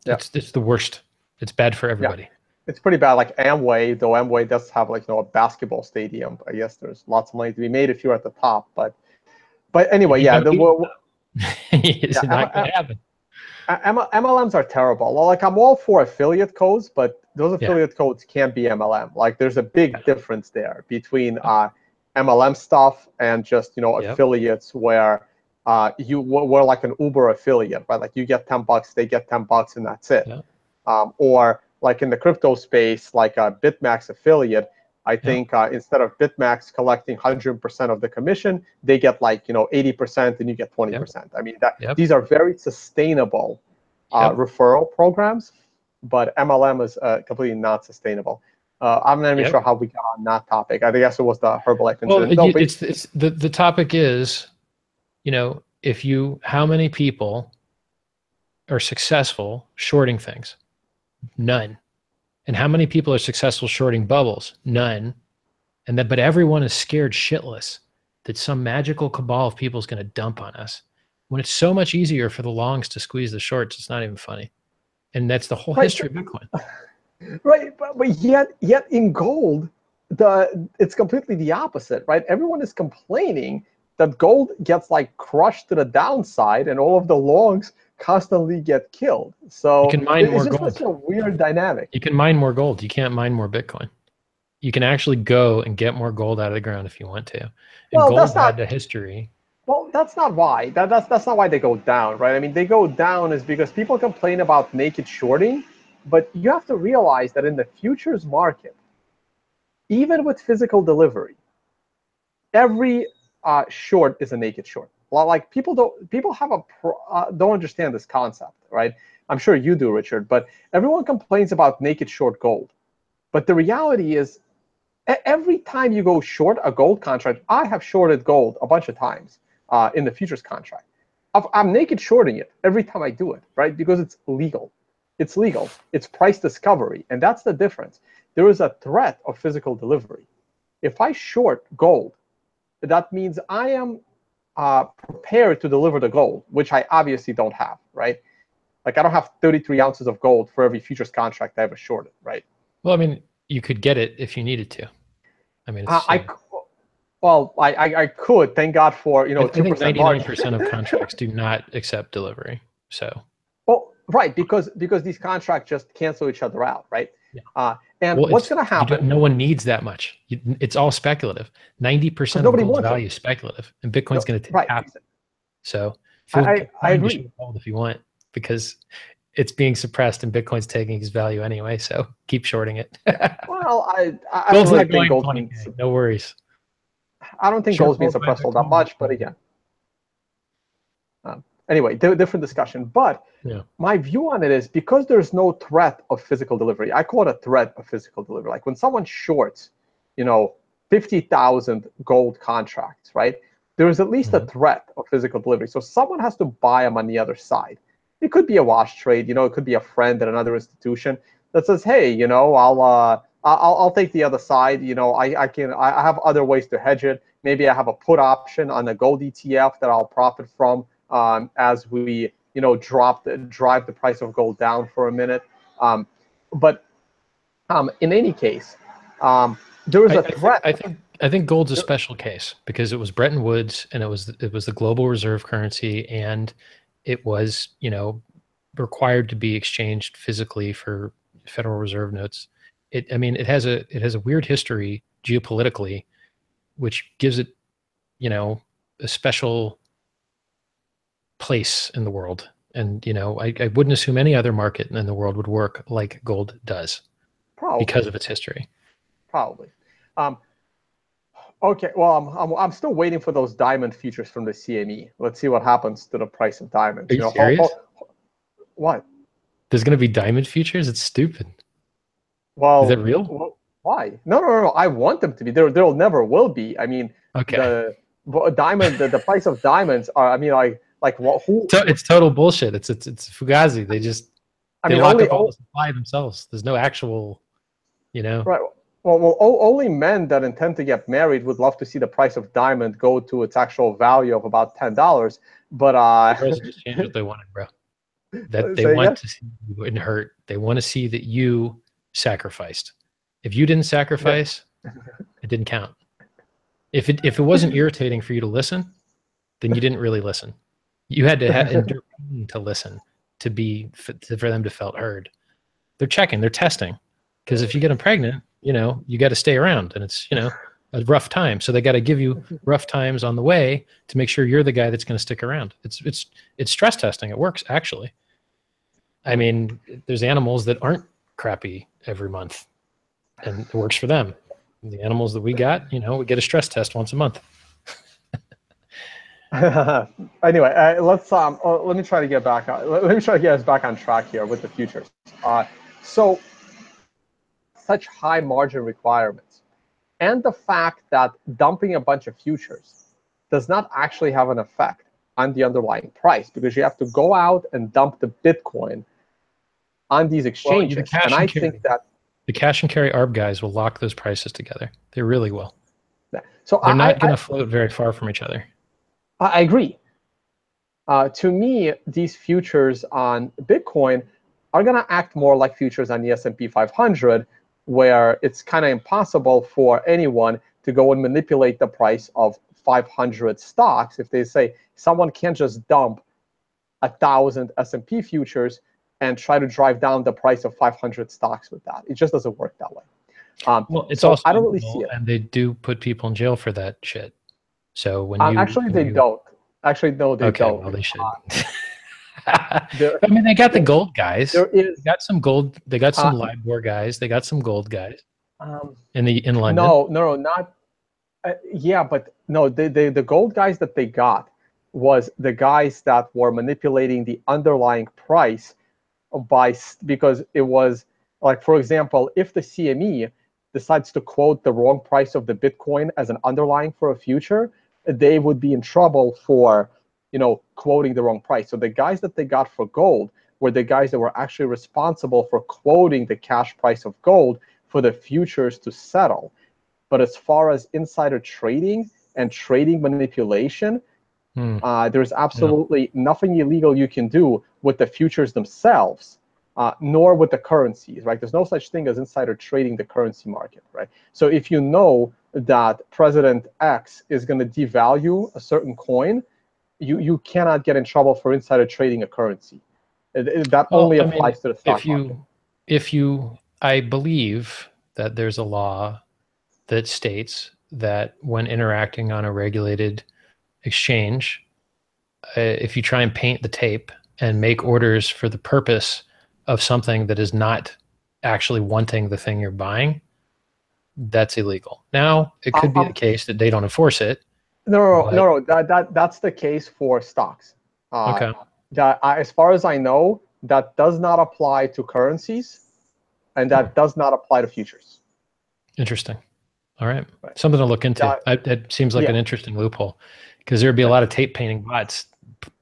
Yeah. It's the worst. It's bad for everybody. Yeah. It's pretty bad. Like Amway, though Amway does have a basketball stadium. I guess there's lots of money to be made if you're at the top. But anyway, yeah, it's not going to happen. MLMs are terrible. Like I'm all for affiliate codes, but those affiliate codes can't be MLM. Like there's a big difference there between MLM stuff and just affiliates where we're like an Uber affiliate, right? Like you get $10, they get $10, and that's it. Or like in the crypto space, like a BitMax affiliate, I think instead of BitMax collecting 100% of the commission, they get 80% and you get 20%. I mean, these are very sustainable referral programs, but MLM is completely not sustainable. I'm not even sure how we got on that topic. I guess it was the Herbalife incident. Well, it's the topic is, how many people are successful shorting things? None. And how many people are successful shorting bubbles? None. But everyone is scared shitless that some magical cabal of people is going to dump on us. When it's so much easier for the longs to squeeze the shorts, it's not even funny. And that's the whole history of Bitcoin. Right, but yet in gold, it's completely the opposite, right? Everyone is complaining that gold gets crushed to the downside, and all of the longs constantly get killed. So you can mine more it's gold. just a weird dynamic. You can mine more gold. You can't mine more Bitcoin. You can actually go and get more gold out of the ground if you want to. And gold had a history. Well, that's not why. That's not why they go down, right? I mean, they go down is because people complain about naked shorting, but you have to realize that in the futures market, even with physical delivery, every short is a naked short. Like people don't understand this concept, right? I'm sure you do, Richard, but everyone complains about naked short gold. But the reality is, every time you go short a gold contract, I have shorted gold a bunch of times in the futures contract. I'm naked shorting it every time I do it, right? Because it's legal. It's legal. It's price discovery. And that's the difference. There is a threat of physical delivery. If I short gold, that means I am prepared to deliver the gold, which I obviously don't have, right? Like I don't have 33 ounces of gold for every futures contract I ever shorted, right? Well, I mean, you could get it if you needed to. I mean, I could. Thank God for 2% I think 99% of contracts do not accept delivery. So. Well, right, because these contracts just cancel each other out, right? Yeah. And what's going to happen? No one needs that much. It's all speculative. 90% of gold's value is speculative, and Bitcoin's going to take half. So I agree. Gold if you want, because it's being suppressed and Bitcoin's taking its value anyway. So keep shorting it. Well, I don't really think gold. No worries. I don't think gold's being suppressed all that much, but again. Anyway, different discussion. But my view on it is because there's no threat of physical delivery. I call it a threat of physical delivery. Like when someone shorts, 50,000 gold contracts, right? There is at least a threat of physical delivery. So someone has to buy them on the other side. It could be a wash trade. It could be a friend at another institution that says, hey, I'll take the other side. I have other ways to hedge it. Maybe I have a put option on the gold ETF that I'll profit from as we, drive the price of gold down for a minute. But in any case, there is a threat. I think gold's a special case because it was Bretton Woods and it was the global reserve currency, and it was, required to be exchanged physically for Federal Reserve notes. It has a weird history geopolitically, which gives it, a special place in the world. And, I wouldn't assume any other market in the world would work like gold does. Probably. Because of its history. Probably. Okay, well, I'm still waiting for those diamond futures from the CME. Let's see what happens to the price of diamonds. Are you serious? What? There's going to be diamond futures? It's stupid. Is that Well, real? why? No. I want them to be. There never will be. I mean, Okay. the price of diamonds are. I mean, like what? Who? It's total bullshit. It's Fugazi. I They mean, lock only. up all the supply themselves. There's no actual, Right. Well, only men that intend to get married would love to see the price of diamond go to its actual value of about $10. But girls will just change what they wanted, bro. That they say want again? to see you and hurt. They want to see that you sacrificed. If you didn't sacrifice, it didn't count. If it wasn't irritating for you to listen, then you didn't really listen. You had to endure pain to listen for them to felt heard. They're checking, they're testing, because if you get them pregnant, you got to stay around, and it's a rough time. So they got to give you rough times on the way to make sure you're the guy that's going to stick around. It's stress testing. It works actually. I mean, there's animals that aren't crappy every month, and it works for them. The animals that we got, we get a stress test once a month. Anyway, let me try to get back. Let me try to get us back on track here with the futures. So, such high margin requirements, and the fact that dumping a bunch of futures does not actually have an effect on the underlying price, because you have to go out and dump the Bitcoin on these exchanges. And I think that the cash and carry ARB guys will lock those prices together. They really will. So they're not going to float very far from each other. I agree. To me, these futures on Bitcoin are going to act more like futures on the S&P 500, where it's kind of impossible for anyone to go and manipulate the price of 500 stocks. If they say someone can't just dump 1,000 S&P futures and try to drive down the price of 500 stocks with that. It just doesn't work that way. Well, it's so also I don't really see it. And they do put people in jail for that shit. So when they don't. Actually, no, they don't. Well, they should. I mean, they got the gold guys. They got some gold. They got some LIBOR guys. They got some gold guys. In London. No, not. Yeah, but no, the gold guys that they got was the guys that were manipulating the underlying price because it was like, for example, if the CME decides to quote the wrong price of the Bitcoin as an underlying for a future, they would be in trouble for, quoting the wrong price. So the guys that they got for gold were the guys that were actually responsible for quoting the cash price of gold for the futures to settle. But as far as insider trading and trading manipulation, there's absolutely nothing illegal you can do with the futures themselves, nor with the currencies, right? There's no such thing as insider trading the currency market, right? So if you know that President X is going to devalue a certain coin, you cannot get in trouble for insider trading a currency. That only applies to the stock market. I believe that there's a law that states that when interacting on a regulated exchange, if you try and paint the tape and make orders for the purpose of something that is not actually wanting the thing you're buying, that's illegal. Now, it could be the case that they don't enforce it. No. That's the case for stocks. Okay. As far as I know, that does not apply to currencies, and that does not apply to futures. Interesting. All right. Something to look into. It seems like an interesting loophole, because there'd be a lot of tape painting bots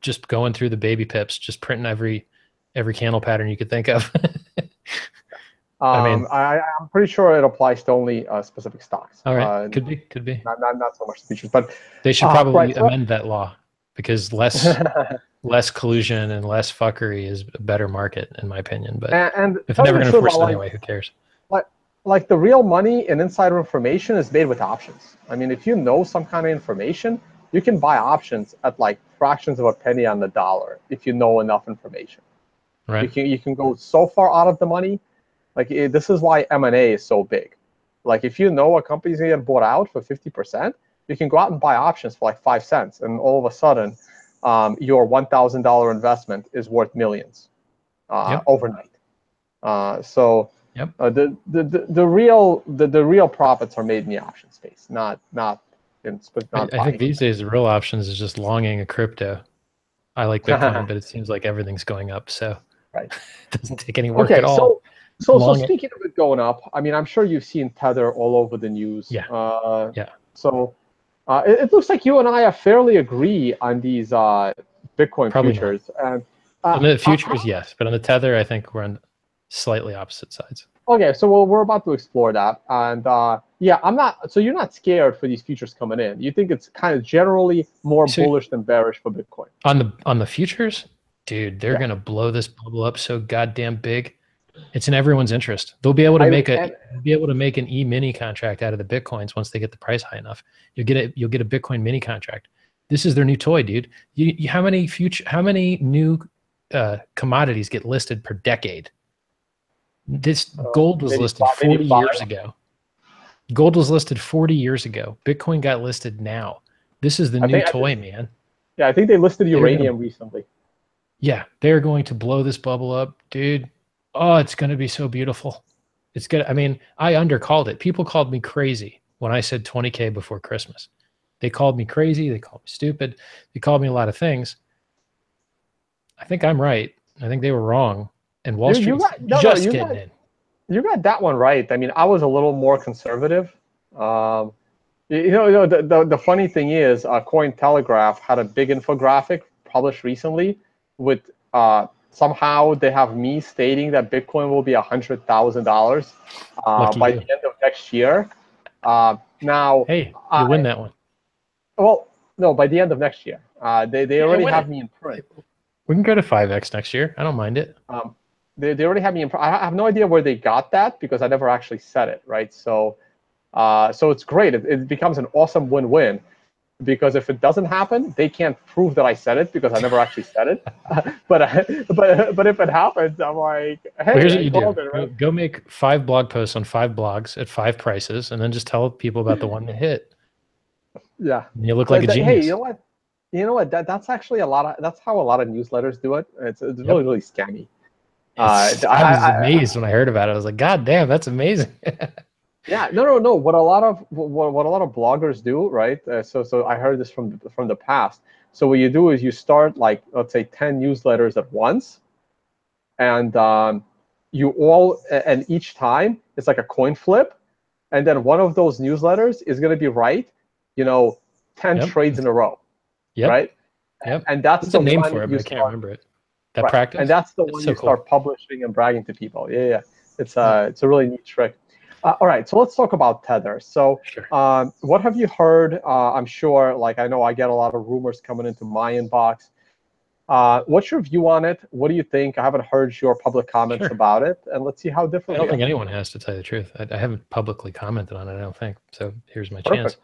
just going through the baby pips, just printing every candle pattern you could think of. I'm pretty sure it applies to only specific stocks. All right, could be. Not so much futures, but they should probably amend that law, because less collusion and less fuckery is a better market, in my opinion. But if they're never going to enforce it anyway, who cares? Like the real money and insider information is made with options. I mean, if you know some kind of information, you can buy options at like fractions of a penny on the dollar if you know enough information. Right. You can go so far out of the money. Like this is why M&A is so big. Like if you know a company's going to get bought out for 50%, you can go out and buy options for like 5 cents, and all of a sudden, your $1,000 investment is worth millions overnight. Yep. The real profits are made in the option space, not in. I think these days the real options is just longing a crypto. I like Bitcoin, but it seems like everything's going up. So Right. It doesn't take any work Okay, at all. so speaking of it going up, I mean, I'm sure you've seen Tether all over the news. Yeah. Yeah. So it looks like you and I fairly agree on these Bitcoin Probably not. futures. And On the futures, yes, but on the Tether, I think we're on slightly opposite sides. okay, so we're about to explore that, and yeah, I'm not. So you're not scared for these futures coming in. You think it's kind of generally more bullish than bearish for Bitcoin? On the futures, dude, they're gonna blow this bubble up so goddamn big. It's in everyone's interest. They'll be able to make an e-mini contract out of the Bitcoins once they get the price high enough. You'll get a Bitcoin mini contract. This is their new toy, dude. How many new commodities get listed per decade? This gold was listed 40 years ago. Gold was listed 40 years ago. Bitcoin got listed now. This is the new toy, man. Yeah, I think they listed uranium recently. Yeah, they're going to blow this bubble up, dude. Oh, it's going to be so beautiful. It's good. I mean, I undercalled it. People called me crazy when I said 20K before Christmas. They called me crazy. They called me stupid. They called me a lot of things. I think I'm right. I think they were wrong. And Wall Street's just getting in. You got that one right. I mean, I was a little more conservative. The funny thing is, Cointelegraph had a big infographic published recently with somehow they have me stating that Bitcoin will be $100,000 by the end of next year. Now, hey, you win that one. Well, no, by the end of next year. They already have me in print. We can go to 5x next year. I don't mind it. They already have me in print. I have no idea where they got that because I never actually said it, right? So it's great. It becomes an awesome win-win because if it doesn't happen, they can't prove that I said it because I never actually said it. but if it happens, I'm like, hey, here's what you do. Right? Go make 5 blog posts on 5 blogs at 5 prices, and then just tell people about the one that hit. Yeah, and you look like a genius. Hey, you know what? That's actually that's how a lot of newsletters do it. It's really scammy. I was amazed when I heard about it. I was like, God damn, that's amazing. Yeah, no. What a lot of bloggers do, right? So I heard this from the past. So what you do is you start like, let's say 10 newsletters at once, and and each time it's like a coin flip, and then one of those newsletters is going to be right, 10 trades in a row, right? Yep. And that's the name for it, but I can't remember it. That practice, and that's the one you start publishing and bragging to people. Yeah. It's a really neat trick. All right, so let's talk about Tether. So what have you heard? I'm sure, like I know I get a lot of rumors coming into my inbox. What's your view on it? What do you think? I haven't heard your public comments about it, and let's see how different. I don't think anyone has, to tell you the truth. I haven't publicly commented on it, I don't think. So here's my chance.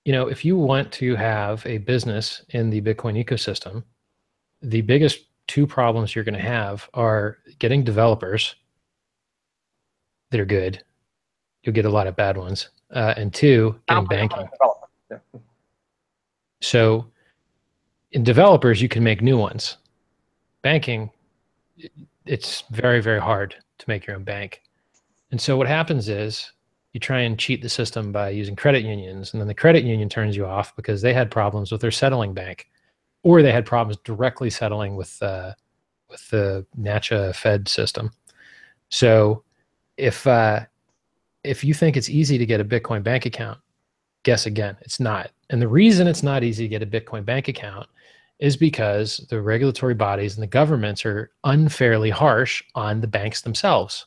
If you want to have a business in the Bitcoin ecosystem, the biggest 2 problems you're going to have are getting developers that are good. You'll get a lot of bad ones. And 2, getting banking. Yeah. So in developers, you can make new ones. Banking, it's very, very hard to make your own bank. And so what happens is you try and cheat the system by using credit unions, and then the credit union turns you off because they had problems with their settling bank, or they had problems directly settling with the NACHA Fed system. So if you think it's easy to get a Bitcoin bank account, guess again, it's not. And the reason it's not easy to get a Bitcoin bank account is because the regulatory bodies and the governments are unfairly harsh on the banks themselves.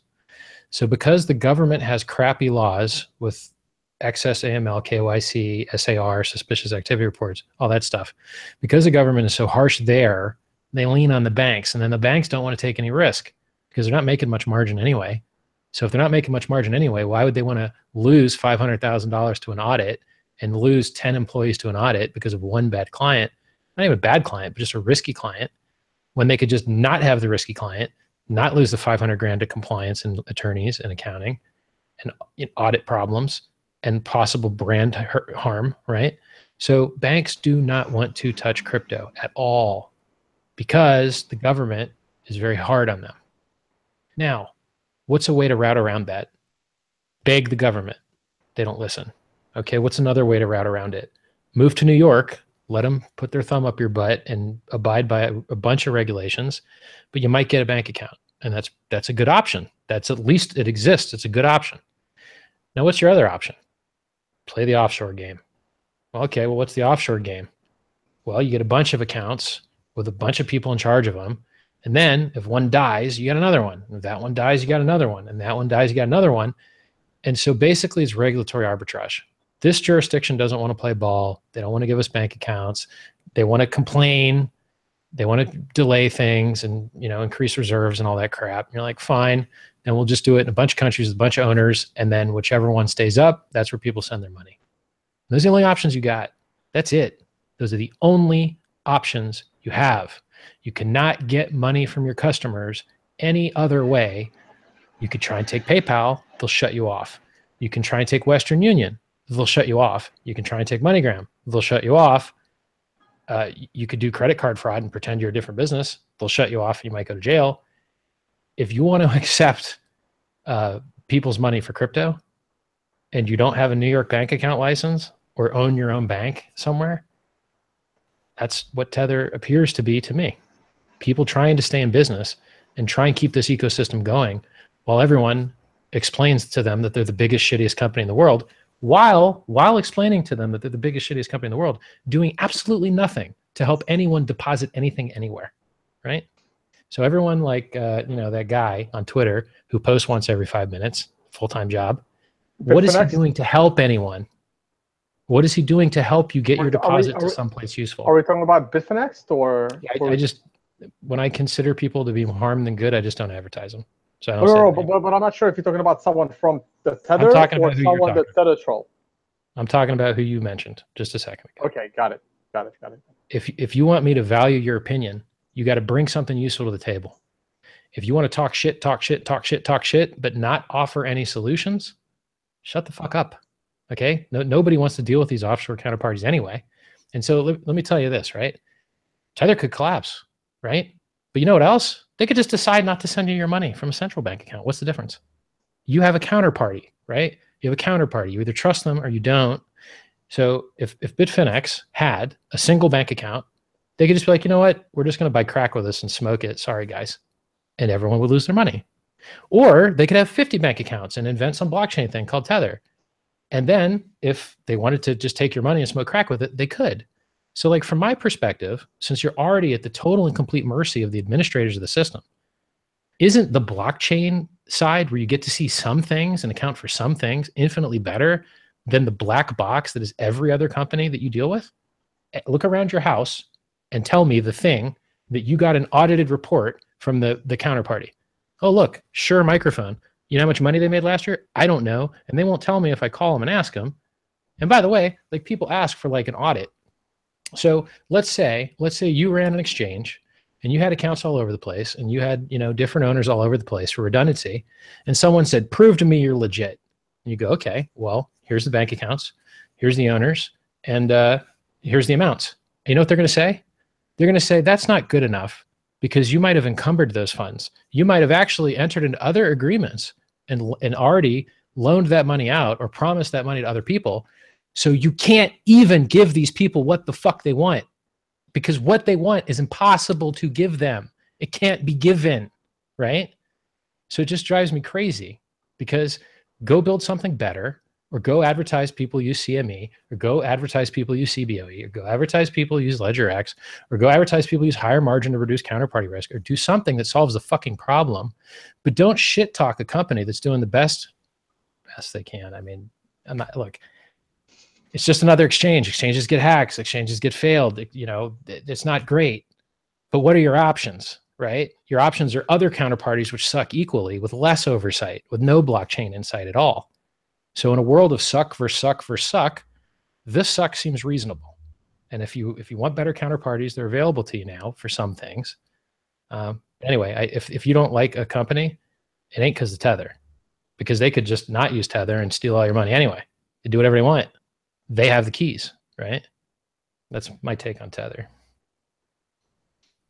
So because the government has crappy laws with excess AML, KYC, SAR, suspicious activity reports, all that stuff, because the government is so harsh there, they lean on the banks, and then the banks don't want to take any risk because they're not making much margin anyway. So if they're not making much margin anyway, why would they want to lose $500,000 to an audit and lose 10 employees to an audit because of one bad client? Not even a bad client, but just a risky client, when they could just not have the risky client, not lose the 500 grand to compliance and attorneys and accounting and audit problems and possible brand harm, right? So banks do not want to touch crypto at all because the government is very hard on them. Now, what's a way to route around that? Beg the government. They don't listen. Okay, what's another way to route around it? Move to New York Let them put their thumb up your butt and abide by a bunch of regulations, but you might get a bank account. And that's a good option. That's, at least it exists. It's a good option. Now, what's your other option? Play the offshore game. Well, okay, well, what's the offshore game? Well, you get a bunch of accounts with a bunch of people in charge of them. And then if one dies, you got another one. If that one dies, you got another one. And that one dies, you got another one. And so basically it's regulatory arbitrage. This jurisdiction doesn't want to play ball. They don't want to give us bank accounts. They want to complain. They want to delay things and, you know, increase reserves and all that crap. And you're like, fine. And we'll just do it in a bunch of countries with a bunch of owners. And then whichever one stays up, that's where people send their money. And those are the only options you got. That's it. Those are the only options you have. You cannot get money from your customers any other way. You could try and take PayPal. They'll shut you off. You can try and take Western Union. They'll shut you off. You can try and take MoneyGram. They'll shut you off. You could do credit card fraud and pretend you're a different business. They'll shut you off. You might go to jail. If you want to accept people's money for crypto and you don't have a New York bank account license or own your own bank somewhere, that's what Tether appears to be to me. People trying to stay in business and try and keep this ecosystem going while everyone explains to them that they're the biggest, shittiest company in the world, while explaining to them that they're the biggest, shittiest company in the world, doing absolutely nothing to help anyone deposit anything anywhere, right? So everyone like, you know, that guy on Twitter who posts once every 5 minutes, full-time job, what is he doing to help anyone? What is he doing to help you get your deposit to someplace useful? Are we talking about Bitfinex or? Yeah, I just, when I consider people to be more harm than good, I just don't advertise them. So I don't but I'm not sure if you're talking about someone from the Tether or someone that's Tether troll. I'm talking about who you mentioned just a second ago. Okay, got it. If you want me to value your opinion, you got to bring something useful to the table. If you want to talk shit, but not offer any solutions, shut the fuck up. Okay? Nobody wants to deal with these offshore counterparties anyway. And so let me tell you this, right? Tether could collapse, right? But you know what else? They could just decide not to send you your money from a central bank account. What's the difference? You have a counterparty, right? You have a counterparty. You either trust them or you don't. So if Bitfinex had a single bank account, they could just be like, you know what? We're just going to buy crack with us and smoke it. Sorry, guys. And everyone would lose their money. Or they could have 50 bank accounts and invent some blockchain thing called Tether. And then if they wanted to just take your money and smoke crack with it, they could. So like from my perspective, since you're already at the total and complete mercy of the administrators of the system, isn't the blockchain side where you get to see some things and account for some things infinitely better than the black box that is every other company that you deal with? Look around your house and tell me the thing that you got an audited report from the counterparty. Oh, look, Shure Microphone. You know how much money they made last year? I don't know. And they won't tell me if I call them and ask them. And by the way, like people ask for like an audit. So let's say you ran an exchange and you had accounts all over the place and you had, you know, different owners all over the place for redundancy. And someone said, prove to me you're legit. And you go, okay, well, here's the bank accounts, here's the owners, and here's the amounts. And you know what they're going to say? They're going to say, that's not good enough because you might have encumbered those funds. You might have actually entered into other agreements and already loaned that money out or promised that money to other people. So you can't even give these people what the fuck they want because what they want is impossible to give them. It can't be given, right? So it just drives me crazy because go build something better or go advertise people use CME or go advertise people use CBOE or go advertise people use LedgerX or go advertise people use higher margin to reduce counterparty risk or do something that solves the fucking problem. But don't shit talk a company that's doing the best they can. I mean, look, it's just another exchange. Exchanges get hacked. Exchanges get failed. You know, it's not great. But what are your options, right? Your options are other counterparties which suck equally with less oversight, with no blockchain insight at all. So in a world of suck versus suck versus suck, this suck seems reasonable. And if you want better counterparties, they're available to you now for some things. Anyway, if you don't like a company, it ain't because of Tether, because they could just not use Tether and steal all your money anyway. They do whatever they want. They have the keys, right? That's my take on Tether.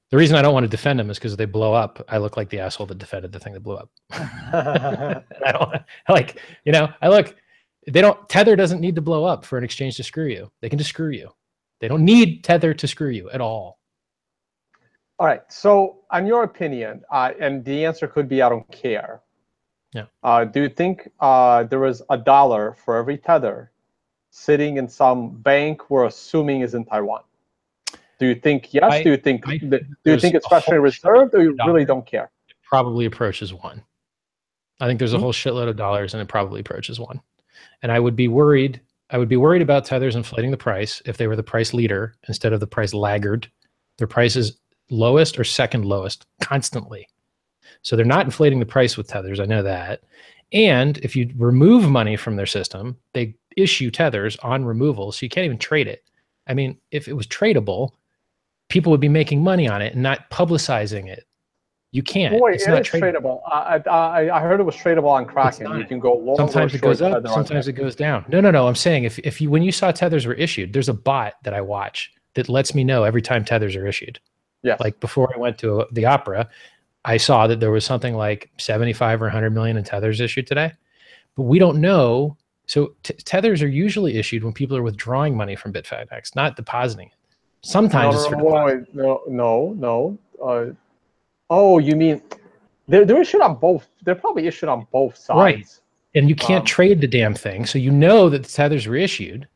The reason I don't want to defend them is because if they blow up, I look like the asshole that defended the thing that blew up. I don't like, you know, Tether doesn't need to blow up for an exchange to screw you. They can just screw you. They don't need Tether to screw you at all. All right. So, in your opinion, and the answer could be I don't care. Yeah. Do you think there is $1 for every Tether sitting in some bank we're assuming is in Taiwan? Do you think yes? Do you think it's freshly reserved, or you really don't care? It probably approaches one. I think there's a whole shitload of dollars, and it probably approaches one. And I would be worried. I would be worried about Tethers inflating the price if they were the price leader instead of the price laggard. Their price is lowest or second lowest constantly. So they're not inflating the price with Tethers. I know that. And if you remove money from their system, they issue Tethers on removal, so you can't even trade it. I mean, if it was tradable, people would be making money on it and not publicizing it. You can't. Wait, it's not tradable. I heard it was tradable on Kraken. You can go long sometimes or it goes short up, Tether sometimes it goes down. No. I'm saying if you when you saw Tethers were issued, there's a bot that I watch that lets me know every time Tethers are issued. Yes. Like before I went to the opera, I saw that there was something like 75 or 100 million in Tethers issued today, but we don't know. So Tethers are usually issued when people are withdrawing money from Bitfinex, not depositing it. Sometimes no. Oh, you mean they're issued on both? They're probably issued on both sides. Right. And you can't trade the damn thing. So you know that the Tethers were issued,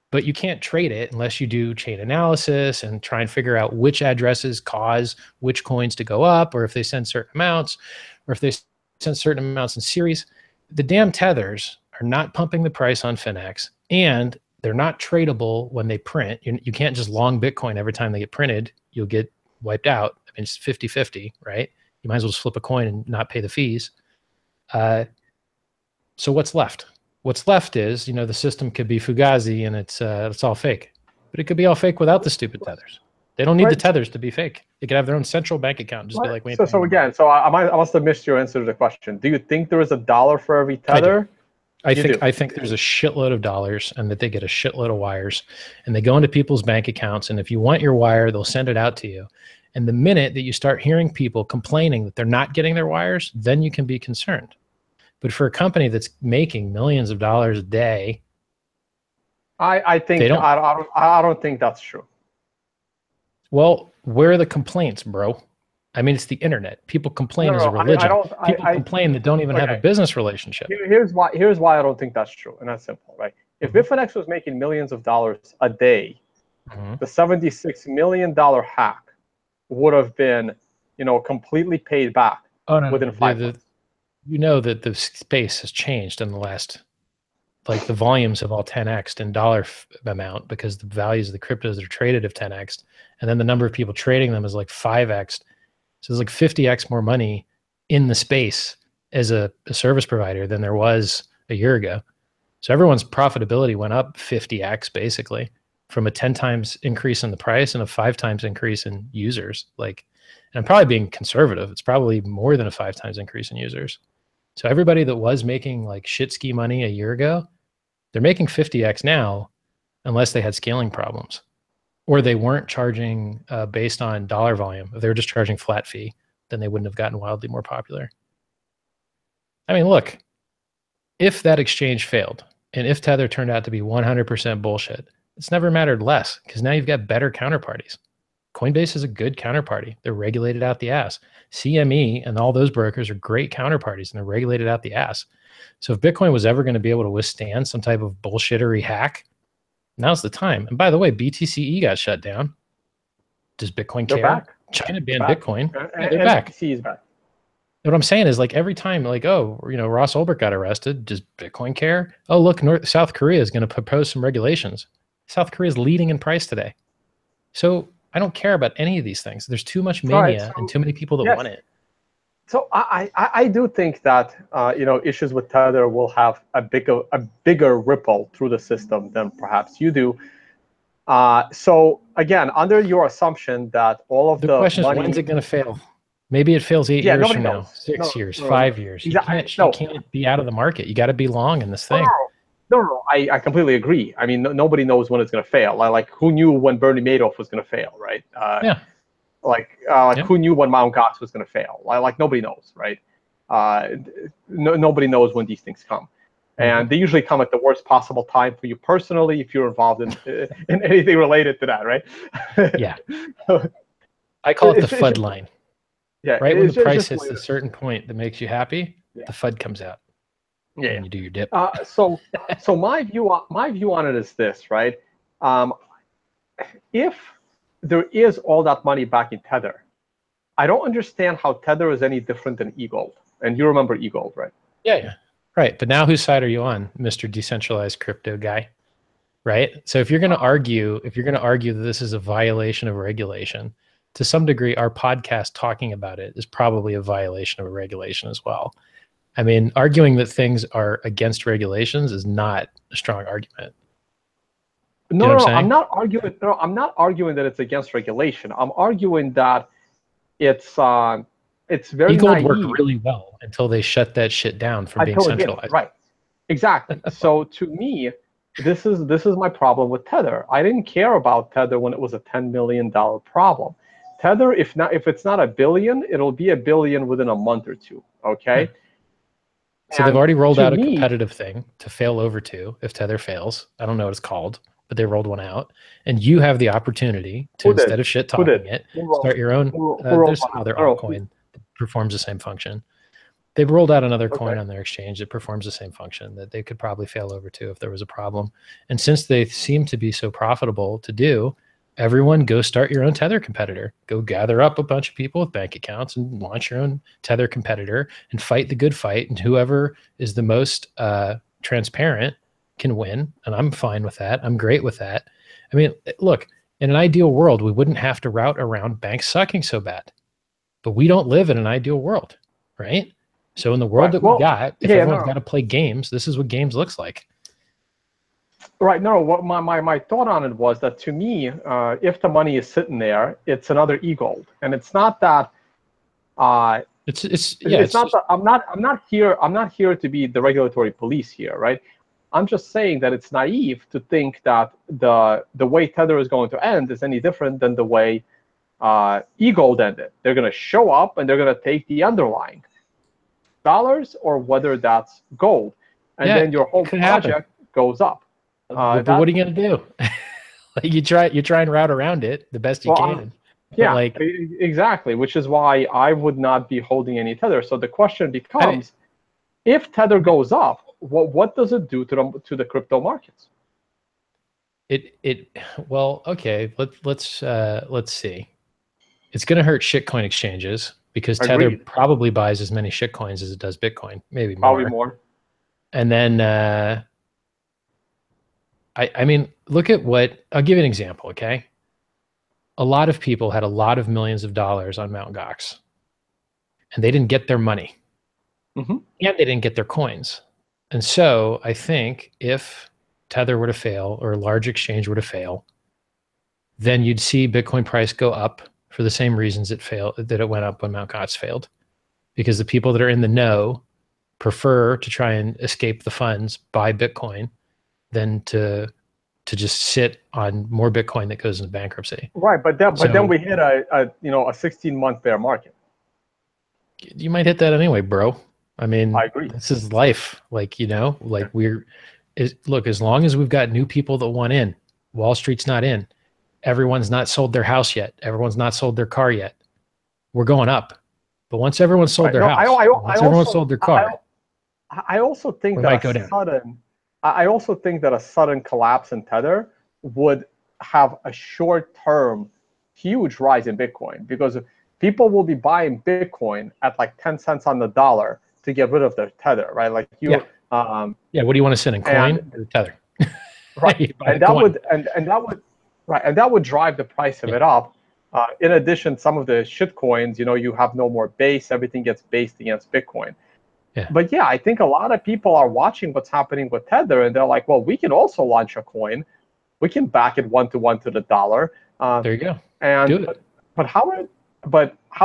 but you can't trade it unless you do chain analysis and try and figure out which addresses cause which coins to go up, or if they send certain amounts, or if they send certain amounts in series. The damn Tethers are not pumping the price on Finex, and they're not tradable when they print. You can't just long Bitcoin every time they get printed. You'll get wiped out. I mean, it's 50-50, right? You might as well just flip a coin and not pay the fees. So what's left? What's left is, the system could be Fugazi and it's all fake, but it could be all fake without the stupid Tethers. They don't need the Tethers to be fake. They could have their own central bank account and just be like, wait. So again, I must have missed your answer to the question. Do you think there is $1 for every Tether? I think there's a shitload of dollars, and that they get a shitload of wires, and they go into people's bank accounts. And if you want your wire, they'll send it out to you. And the minute that you start hearing people complaining that they're not getting their wires, then you can be concerned. But for a company that's making millions of dollars a day, I don't think that's true. Well, where are the complaints, bro? I mean, it's the internet. People complain as a religion. People complain that don't even have a business relationship. Here's why I don't think that's true, and that's simple, right? If Bitfinex was making millions of dollars a day, the $76 million hack would have been, completely paid back within 5 months. You know that the space has changed in the last, like the volumes have all 10x'd in dollar amount because the values of the cryptos that are traded have 10x'd, and then the number of people trading them is like 5x'd. So there's like 50x more money in the space as a service provider than there was a year ago. So everyone's profitability went up 50x basically, from a 10 times increase in the price and a 5 times increase in users. And I'm probably being conservative. It's probably more than a 5 times increase in users. So everybody that was making like shit ski money a year ago, they're making 50x now, unless they had scaling problems, or they weren't charging based on dollar volume. If they were just charging flat fee, then they wouldn't have gotten wildly more popular. I mean, look, if that exchange failed and if Tether turned out to be 100% bullshit, it's never mattered less because now you've got better counterparties. Coinbase is a good counterparty. They're regulated out the ass. CME and all those brokers are great counterparties and they're regulated out the ass. So if Bitcoin was ever going to be able to withstand some type of bullshittery hack, now's the time. And by the way, BTCE got shut down. Does Bitcoin care? Back. China banned Bitcoin. They're back. BTC is back. What I'm saying is, like, every time, like, Ross Ulbricht got arrested, does Bitcoin care? Oh, look, South Korea is going to propose some regulations. South Korea is leading in price today. So I don't care about any of these things. There's too much mania and too many people that want it. So I do think that issues with Tether will have a bigger ripple through the system than perhaps you do. So again, under your assumption that all of the question is, when's it going to fail? Maybe it fails 8 years from now, 6 years, 5 years. You can't be out of the market. You got to be long in this thing. No, I completely agree. I mean, nobody knows when it's going to fail. Like, who knew when Bernie Madoff was going to fail, right? Who knew when Mt. Gox was going to fail? Like, nobody knows, right? Nobody knows when these things come. And they usually come at the worst possible time for you personally if you're involved in anything related to that, right? Yeah. I call it the FUD just, line. yeah, Right when the price just hits a certain point that makes you happy, the FUD comes out. Yeah. And you do your dip. So my view on it is this, right? If there is all that money back in Tether, I don't understand how Tether is any different than eGold. And you remember eGold, right? Yeah. Right. But now whose side are you on, Mr. Decentralized Crypto guy? Right. So if you're going to argue, that this is a violation of regulation, to some degree, our podcast talking about it is probably a violation of a regulation as well. I mean, arguing that things are against regulations is not a strong argument. No, I'm not arguing. No, I'm not arguing that it's against regulation. I'm arguing that it's very eGold naive. worked really well until they shut that shit down from being centralized. Right. Exactly. So to me, this is my problem with Tether. I didn't care about Tether when it was a $10 million problem. Tether, if it's not $1 billion, it'll be $1 billion within a month or two. Okay. So they've already rolled out a competitive thing to fail over to if Tether fails. I don't know what it's called, but they rolled one out. And you have the opportunity to, instead of shit talking it, start your own. There's some other altcoin that performs the same function. They've rolled out another coin on their exchange that performs the same function that they could probably fail over to if there was a problem. And since they seem to be so profitable to do, everyone go start your own Tether competitor. Go gather up a bunch of people with bank accounts and launch your own Tether competitor and fight the good fight. And whoever is the most transparent can win. And I'm fine with that. I'm great with that. I mean, look, in an ideal world, we wouldn't have to route around banks sucking so bad. But we don't live in an ideal world, right? So in the world that we got, if everyone's got to play games, this is what games looks like. Right. No, what my thought on it was that to me, if the money is sitting there, it's another eGold, and it's not that. It's not that I'm not here to be the regulatory police here, right? I'm just saying that it's naive to think that the way Tether is going to end is any different than the way eGold ended. They're going to show up and they're going to take the underlying dollars or whether that's gold, and then your whole project goes up. But what are you going to do? Like you try and route around it the best you can. Yeah, exactly. Which is why I would not be holding any Tether. So the question becomes, if Tether goes up, what does it do to the crypto markets? Well, okay. Let's see. It's going to hurt shitcoin exchanges because Tether probably buys as many shitcoins as it does Bitcoin, maybe more. Probably more. And then I mean, look at I'll give you an example, okay? A lot of people had a lot of millions of dollars on Mt. Gox, and they didn't get their money, and they didn't get their coins. And so I think if Tether were to fail or a large exchange were to fail, then you'd see Bitcoin price go up for the same reasons that it went up when Mt. Gox failed, because the people that are in the know prefer to try and escape the funds, buy Bitcoin, than to just sit on more Bitcoin that goes into bankruptcy. Right, but then we hit a 16-month bear market. You might hit that anyway, bro. I mean, I agree. This is life. Like, look, as long as we've got new people that want in, Wall Street's not in, everyone's not sold their house yet, everyone's not sold their car yet, we're going up. But once everyone's sold their house, once everyone's sold their car, I also think that a sudden collapse in Tether would have a short-term huge rise in Bitcoin, because people will be buying Bitcoin at like 10 cents on the dollar to get rid of their Tether, right? Like what do you want to sit in, coin or Tether? Right. and that would drive the price of it up. In addition, some of the shit coins, you have no more base, everything gets based against Bitcoin. But I think a lot of people are watching what's happening with Tether, and they're like, well, we can also launch a coin. We can back it 1-to-1 to the dollar. There you go. And do it. But how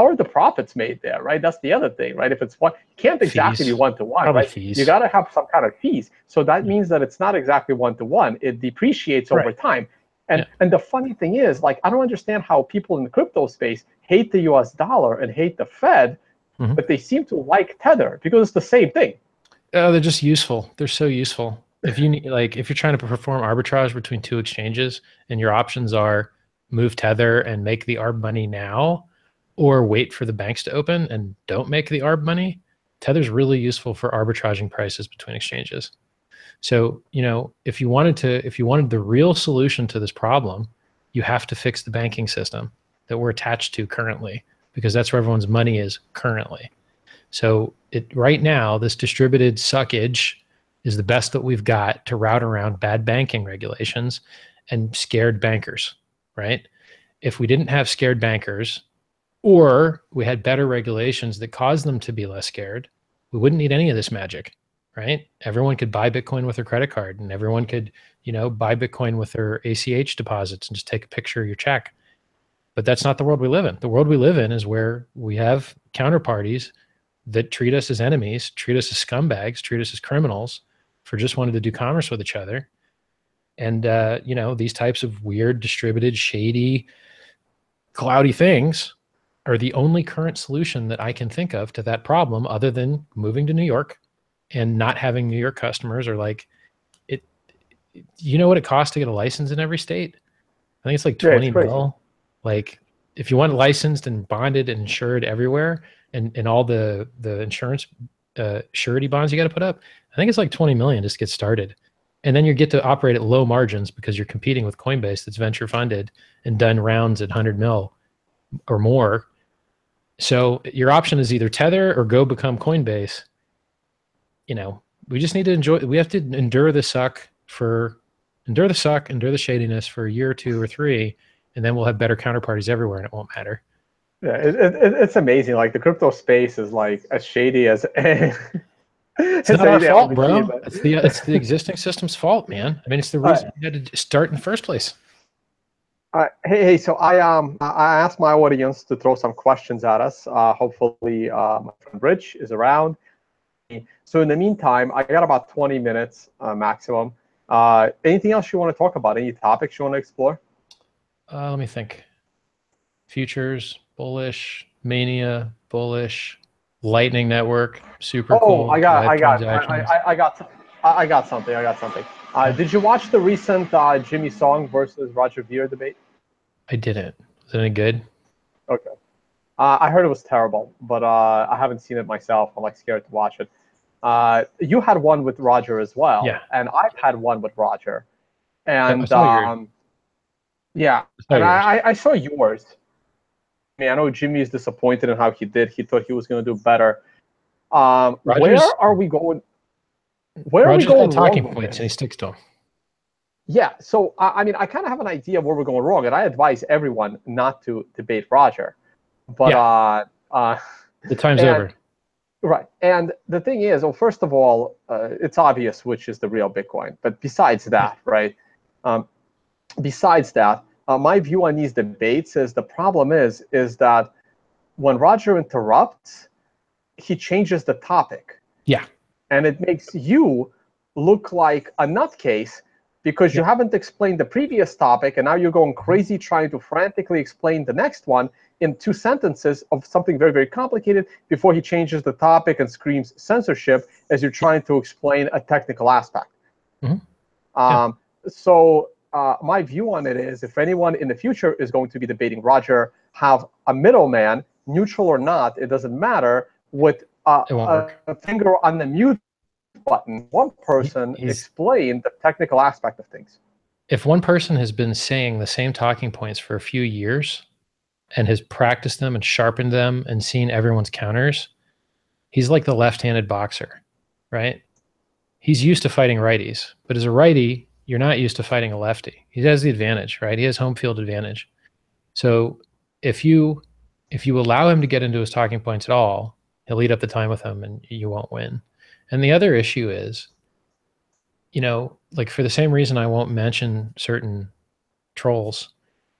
are the profits made there, right? That's the other thing, right? If it's it can't exactly be 1-to-1, right? Fees. You got to have some kind of fees. So that means that it's not exactly 1-to-1. It depreciates over time. And the funny thing is, like, I don't understand how people in the crypto space hate the US dollar and hate the Fed, but they seem to like Tether because it's the same thing. Oh, they're just useful. They're so useful. If you need, like, if you're trying to perform arbitrage between two exchanges and your options are move Tether and make the ARB money now, or wait for the banks to open and don't make the ARB money, Tether's really useful for arbitraging prices between exchanges. So, if you wanted the real solution to this problem, you have to fix the banking system that we're attached to currently, because that's where everyone's money is currently. So right now, this distributed suckage is the best that we've got to route around bad banking regulations and scared bankers, right? If we didn't have scared bankers, or we had better regulations that caused them to be less scared, we wouldn't need any of this magic, right? Everyone could buy Bitcoin with their credit card, and everyone could, buy Bitcoin with their ACH deposits and just take a picture of your check. But that's not the world we live in. The world we live in is where we have counterparties that treat us as enemies, treat us as scumbags, treat us as criminals for just wanting to do commerce with each other. And, these types of weird, distributed, shady, cloudy things are the only current solution that I can think of to that problem, other than moving to New York and not having New York customers, or like it. You know what it costs to get a license in every state? I think it's like 20 mil. Like, if you want licensed and bonded and insured everywhere, and all the insurance surety bonds you got to put up, I think it's like 20 million just to get started. And then you get to operate at low margins because you're competing with Coinbase that's venture funded and done rounds at 100 mil or more. So your option is either Tether or go become Coinbase. We just need to we have to endure the shadiness for a year or two or three, and then we'll have better counterparties everywhere and it won't matter. Yeah, it's amazing. Like, the crypto space is like as shady as it's not our fault, bro. It's the existing system's fault, man. I mean, it's the reason we had to start in the first place. Hey, so I asked my audience to throw some questions at us. Hopefully, my friend Rich is around. So in the meantime, I got about 20 minutes maximum. Anything else you want to talk about? Any topics you want to explore? Let me think. Futures, bullish, mania, bullish, Lightning Network, super cool. I got something. Did you watch the recent Jimmy Song versus Roger Ver debate? I didn't. Was it any good? Okay. I heard it was terrible, but I haven't seen it myself. I'm like scared to watch it. You had one with Roger as well, yeah, and I've had one with Roger, and I saw yours. I mean, I know Jimmy is disappointed in how he did. He thought he was going to do better. Where are we going? Where are we going? Talking points, and he sticks to them. Yeah, so I mean, I kind of have an idea of where we're going wrong, and I advise everyone not to debate Roger. But the time's over. Right, and the thing is, well, first of all, it's obvious which is the real Bitcoin. But besides that, right? Besides that, my view on these debates is the problem is that when Roger interrupts, he changes the topic. Yeah, and it makes you look like a nutcase because you haven't explained the previous topic, and now you're going crazy trying to frantically explain the next one in 2 sentences of something very, very complicated before he changes the topic and screams censorship as you're trying to explain a technical aspect. So my view on it is, if anyone in the future is going to be debating Roger, have a middleman, neutral or not, it doesn't matter, with a finger on the mute button, one person explain the technical aspect of things. If one person has been saying the same talking points for a few years and has practiced them and sharpened them and seen everyone's counters, he's like the left-handed boxer, right? He's used to fighting righties, but as a righty, you're not used to fighting a lefty. He has the advantage, right? He has home field advantage. So if you allow him to get into his talking points at all, he'll eat up the time with him and you won't win. And the other issue is, like, for the same reason I won't mention certain trolls,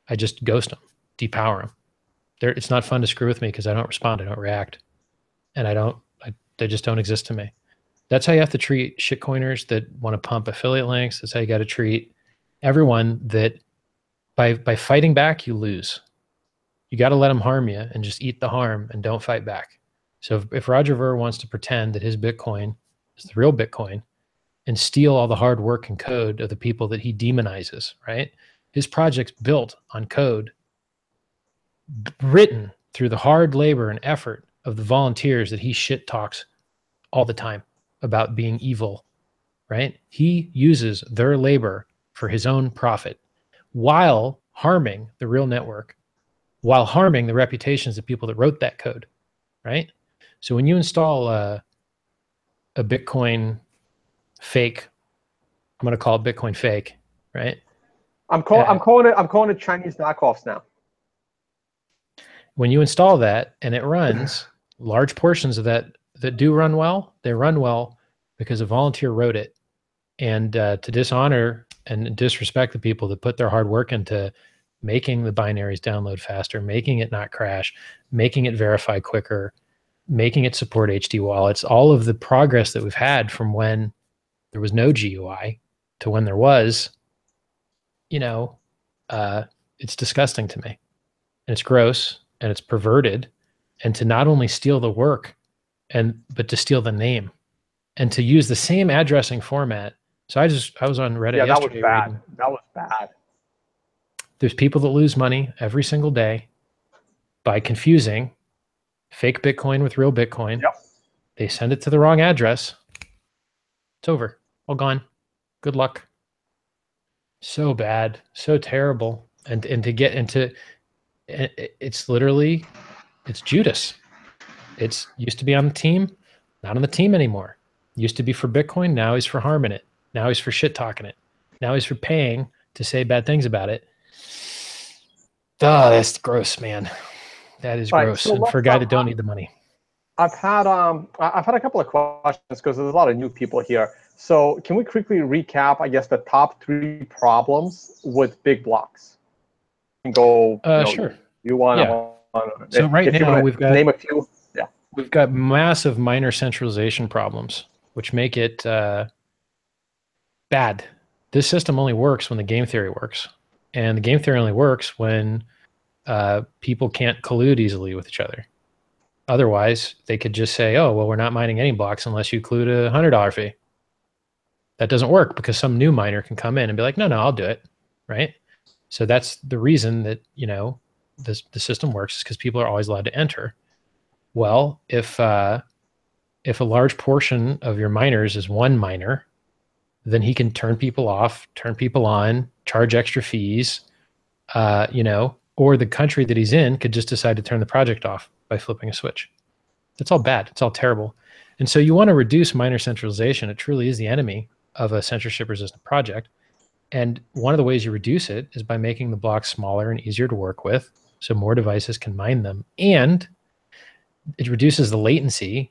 I just ghost them, depower them. It's not fun to screw with me because I don't respond, I don't react, and they just don't exist to me. That's how you have to treat shitcoiners that want to pump affiliate links. That's how you got to treat everyone that by fighting back, you lose. You got to let them harm you and just eat the harm and don't fight back. So if Roger Ver wants to pretend that his Bitcoin is the real Bitcoin, and steal all the hard work and code of the people that he demonizes, right? His project's built on code written through the hard labor and effort of the volunteers that he shit talks all the time about being evil, right? He uses their labor for his own profit while harming the real network, while harming the reputations of people that wrote that code, right? So when you install a Bitcoin fake, I'm going to call it Bitcoin fake, right? I'm calling it Chinese knockoffs now. When you install that and it runs, large portions of that do run well, they run well because a volunteer wrote it. And to dishonor and disrespect the people that put their hard work into making the binaries download faster, making it not crash, making it verify quicker, making it support HD wallets, all of the progress that we've had from when there was no GUI to when there was, it's disgusting to me. And it's gross and it's perverted. And to not only steal the work, but to steal the name and to use the same addressing format. So I was on Reddit yesterday. That was bad. That was bad. There's people that lose money every single day by confusing fake Bitcoin with real Bitcoin. Yep. They send it to the wrong address. It's over. All gone. Good luck. So bad. So terrible. And to get into, it's literally, it's Judas. It's used to be on the team, not on the team anymore. Used to be for Bitcoin. Now he's for harming it. Now he's for shit talking it. Now he's for paying to say bad things about it. Oh, that's gross, man. That is gross. So and for a guy that don't need the money. I've had a couple of questions because there's a lot of new people here. So can we quickly recap, I guess, the top 3 problems with big blocks? And go. Sure. You want to? So right now we've got name a few. Yeah. We've got massive miner centralization problems, which make it bad. This system only works when the game theory works, and the game theory only works when people can't collude easily with each other. Otherwise, they could just say, "Oh, well, we're not mining any blocks unless you include a $100 fee." That doesn't work because some new miner can come in and be like, "No, I'll do it," right? So that's the reason that the system works, is because people are always allowed to enter. Well, if a large portion of your miners is one miner, then he can turn people off, turn people on, charge extra fees, or the country that he's in could just decide to turn the project off by flipping a switch. That's all bad. It's all terrible. And so you want to reduce miner centralization. It truly is the enemy of a censorship-resistant project. And one of the ways you reduce it is by making the blocks smaller and easier to work with, so more devices can mine them. And it reduces the latency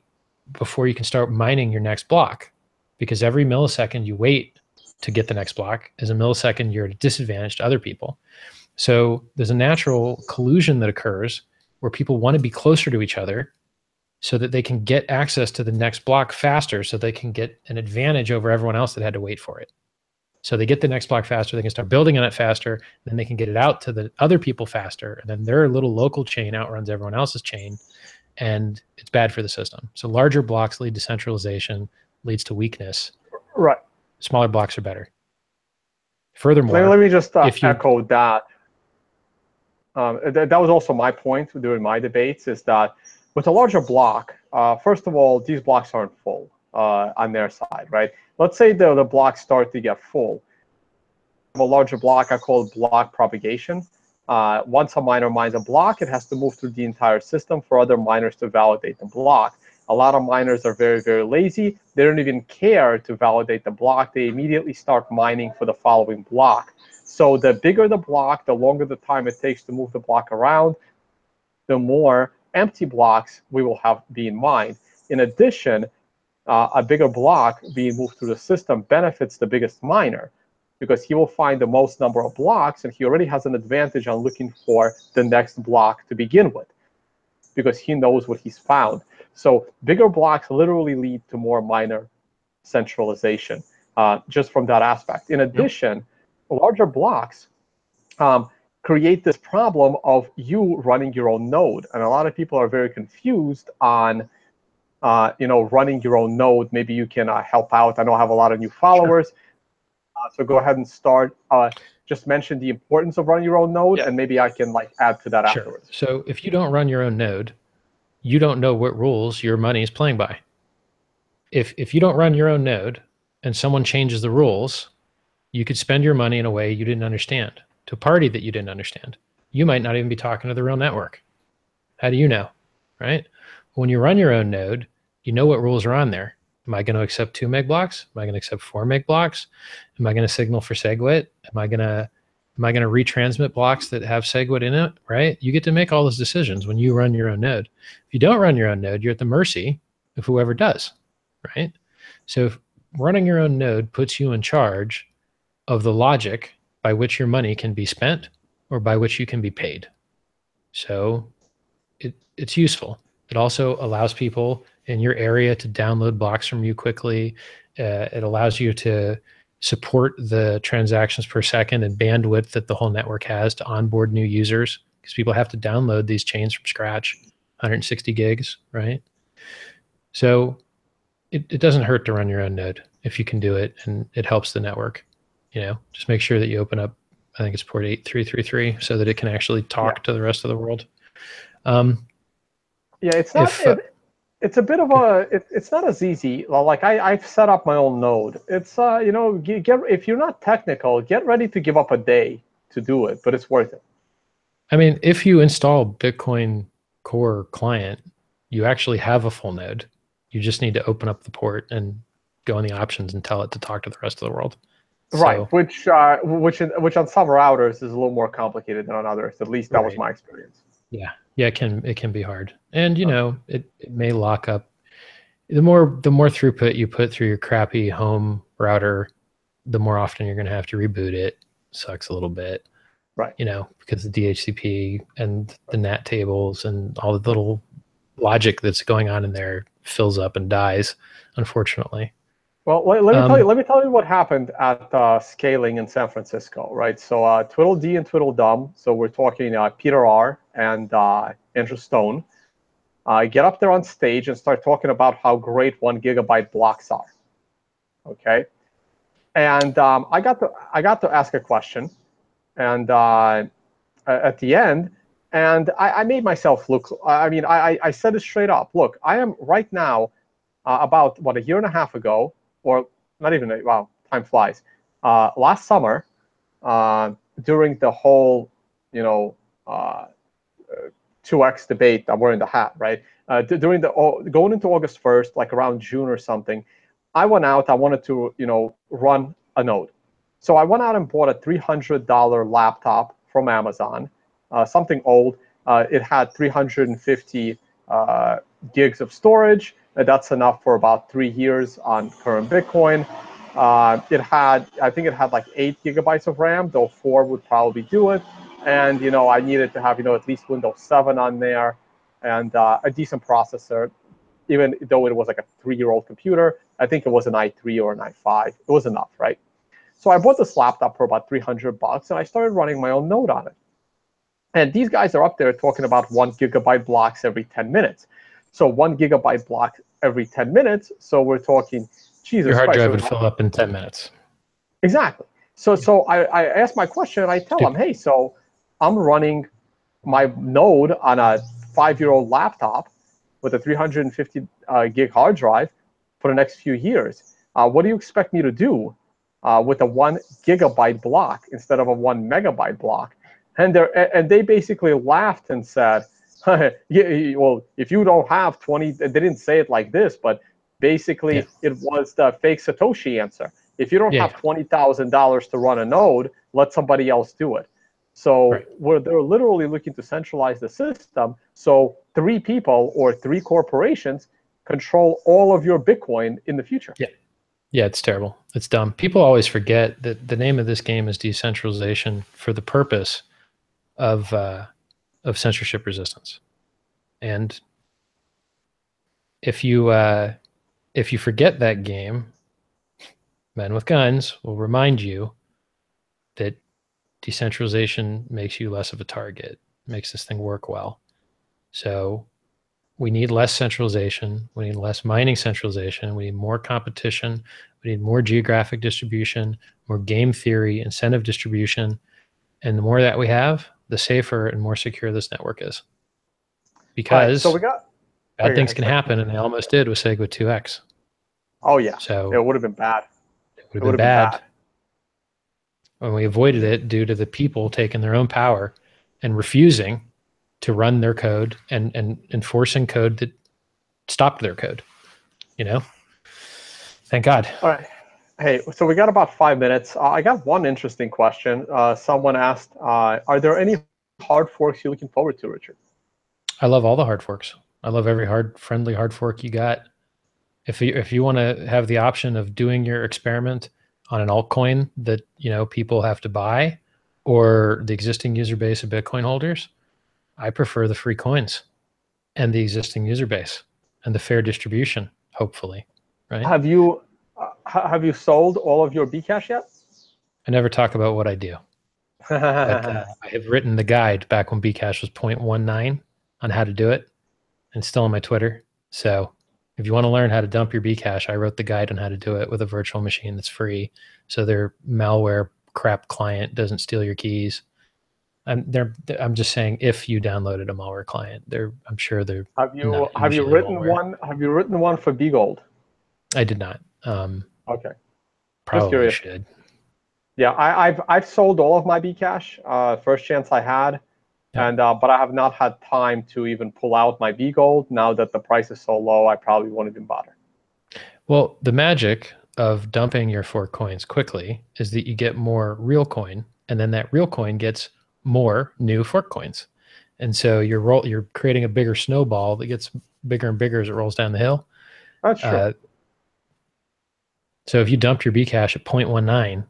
before you can start mining your next block, because every millisecond you wait to get the next block is a millisecond you're at a disadvantage to other people. So there's a natural collusion that occurs where people want to be closer to each other so that they can get access to the next block faster, so they can get an advantage over everyone else that had to wait for it. So they get the next block faster, they can start building on it faster, then they can get it out to the other people faster, and then their little local chain outruns everyone else's chain, and it's bad for the system. So larger blocks lead to centralization, leads to weakness. Right. Smaller blocks are better. Furthermore, let me just echo that. That was also my point during my debates, is that with a larger block, first of all, these blocks aren't full on their side, right? Let's say the blocks start to get full. A larger block, I call it block propagation. Once a miner mines a block, it has to move through the entire system for other miners to validate the block. A lot of miners are very, very lazy. They don't even care to validate the block. They immediately start mining for the following block. So the bigger the block, the longer the time it takes to move the block around, the more empty blocks we will have being mined. In addition, a bigger block being moved through the system benefits the biggest miner, because he will find the most number of blocks, and he already has an advantage on looking for the next block to begin with, because he knows what he's found. So bigger blocks literally lead to more miner centralization, just from that aspect. In addition, larger blocks create this problem of you running your own node. And a lot of people are very confused on running your own node, maybe you can help out. I know I have a lot of new followers. Sure. So go ahead and start. Just mention the importance of running your own node, and maybe I can add to that afterwards. So if you don't run your own node, you don't know what rules your money is playing by. If you don't run your own node and someone changes the rules, you could spend your money in a way you didn't understand, to a party that you didn't understand. You might not even be talking to the real network. How do you know, right? When you run your own node, you know what rules are on there. Am I going to accept 2 meg blocks? Am I going to accept 4 meg blocks? Am I going to signal for SegWit? Am I going to retransmit blocks that have SegWit in it, right? You get to make all those decisions when you run your own node. If you don't run your own node, you're at the mercy of whoever does, right? So if running your own node puts you in charge of the logic by which your money can be spent or by which you can be paid. So it's useful. It also allows people in your area to download blocks from you quickly. It allows you to support the transactions per second and bandwidth that the whole network has to onboard new users, because people have to download these chains from scratch, 160 gigs, right? So it doesn't hurt to run your own node if you can do it, and it helps the network. Just make sure that you open up, I think it's port 8333, so that it can actually talk to the rest of the world. It's not. It's a bit of a. It's not as easy. I've set up my own node. It's if you're not technical, get ready to give up a day to do it, but it's worth it. I mean, if you install Bitcoin Core client, you actually have a full node. You just need to open up the port and go in the options and tell it to talk to the rest of the world. Right, which on some routers is a little more complicated than on others. At least that was my experience. Yeah, it can be hard, and it may lock up. The more throughput you put through your crappy home router, the more often you're going to have to reboot it. Sucks a little bit, right? Because the DHCP and the NAT tables and all the little logic that's going on in there fills up and dies, unfortunately. Well, let me tell you what happened at scaling in San Francisco, right? So Tweedledee and Tweedledum. So we're talking Peter R. and Andrew Stone. Get up there on stage and start talking about how great 1 gigabyte blocks are. Okay, and I got to ask a question, and at the end, and I made myself look. I mean, I said it straight up. Look, I am right now about a year and a half ago. Or not even, wow, time flies. Last summer, during the whole, 2x debate, I'm wearing the hat, right? During going into August 1st, like around June or something, I went out. I wanted to, run a node. So I went out and bought a $300 laptop from Amazon, something old. It had 350 gigs of storage. That's enough for about 3 years on current Bitcoin. I think it had like 8 gigabytes of RAM, though 4 would probably do it. And I needed to have at least Windows 7 on there, and a decent processor. Even though it was like a 3-year-old computer, I think it was an i3 or an i5. It was enough, right? So I bought this laptop for about $300, and I started running my own node on it. And these guys are up there talking about 1 gigabyte blocks every 10 minutes. So 1 gigabyte block every 10 minutes. So we're talking, Jesus Your hard Christ, drive would fill up in 10 minutes. Exactly. So I ask my question, and I tell them, hey, so I'm running my node on a 5-year-old laptop with a 350 gig hard drive for the next few years. What do you expect me to do with a 1 gigabyte block instead of a 1 megabyte block? And they basically laughed and said, well, if you don't have 20, they didn't say it like this, but basically it was the fake Satoshi answer. If you don't have $20,000 to run a node, let somebody else do it. So they're literally looking to centralize the system, so 3 people or 3 corporations control all of your Bitcoin in the future. Yeah, it's terrible. It's dumb. People always forget that the name of this game is decentralization for the purpose of censorship resistance. And if you forget that game, men with guns will remind you that decentralization makes you less of a target, makes this thing work well. So we need less centralization. We need less mining centralization. We need more competition. We need more geographic distribution, more game theory, incentive distribution. And the more that we have, the safer and more secure this network is. Because so we got bad things can happen, and they almost did with SegWit 2x. Oh yeah, so it would have been bad. It would have been bad. When we avoided it due to the people taking their own power and refusing to run their code and enforcing code that stopped their code. Thank God. All right. Hey, so we got about 5 minutes. I got one interesting question. Someone asked, are there any hard forks you're looking forward to, Richard? I love all the hard forks. I love every friendly hard fork you got. If you want to have the option of doing your experiment on an altcoin that people have to buy, or the existing user base of Bitcoin holders, I prefer the free coins and the existing user base and the fair distribution, hopefully, right? Have you sold all of your Bcash yet? I never talk about what I do. But I have written the guide back when Bcash was 0.19 on how to do it, and still on my Twitter. So if you want to learn how to dump your Bcash, I wrote the guide on how to do it with a virtual machine that's free, so their malware crap client doesn't steal your keys. I'm just saying, if you downloaded a malware client, I'm sure they're. Have you written one? Have you written one for BGold? I did not. Okay. Probably should. Yeah, I've sold all of my Bcash. First chance I had, and but I have not had time to even pull out my BGold. Now that the price is so low, I probably won't even bother. Well, the magic of dumping your fork coins quickly is that you get more real coin, and then that real coin gets more new fork coins, and so you're creating a bigger snowball that gets bigger and bigger as it rolls down the hill. That's true. So if you dumped your Bcash at 0.19,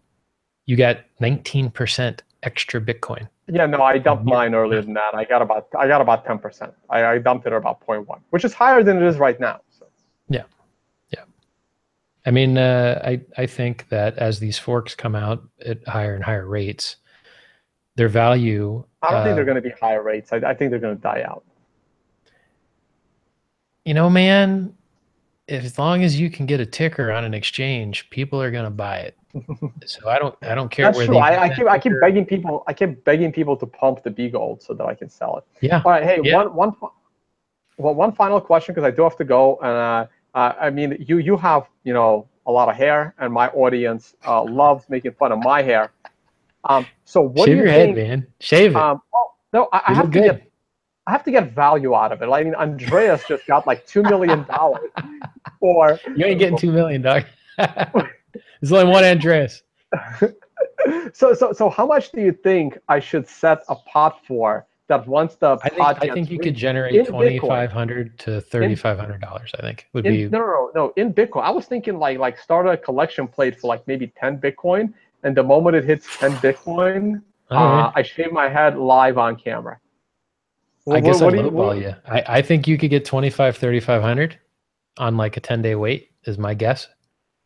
you got 19% extra Bitcoin. Yeah, no, I dumped mine earlier than that. I got about 10%. I dumped it at about 0.1, which is higher than it is right now. So. Yeah. I mean, I think that as these forks come out at higher and higher rates, their value. I don't think they're going to be higher rates. I think they're going to die out. Man, as long as you can get a ticker on an exchange, people are going to buy it. So I don't care. That's true. I keep begging people. I keep begging people to pump the BGold so that I can sell it. Yeah. All right. Hey, one final question, because I do have to go. And I mean, you have a lot of hair, and my audience loves making fun of my hair. So what Shave do you your think? Head, man. Shave it. No, I have to get value out of it. I mean, Andreas just got like $2 million for. You ain't getting $2 million, dog. There's only one Andreas. So how much do you think I should set a pot for that once the pot I think you could generate $2,500 to $3,500. I think would be no in Bitcoin. I was thinking like start a collection plate for like maybe 10 Bitcoin, and the moment it hits 10 Bitcoin, I shave my head live on camera. I guess I'll lowball you. I think you could get $2,500 on like a 10-day wait is my guess.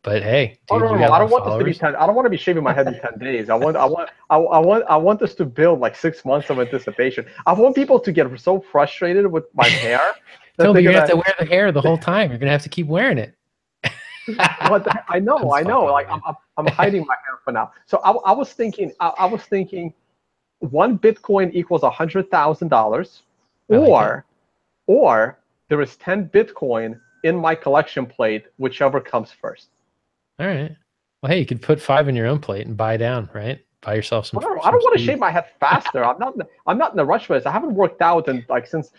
But hey, dude, no. I don't want this to be 10. I don't want to be shaving my head in 10 days. I want this to build like 6 months of anticipation. I want people to get so frustrated with my hair. No, but you're gonna have to wear the hair the whole time. You're gonna have to keep wearing it. I know. Like I'm hiding my hair for now. So I was thinking 1 Bitcoin equals $100,000, or there is 10 Bitcoin in my collection plate, whichever comes first. All right. Well, hey, you could put 5 in your own plate and buy down, right? Buy yourself some. I don't want to shave my head faster. I'm not in a rush for this. I haven't worked out since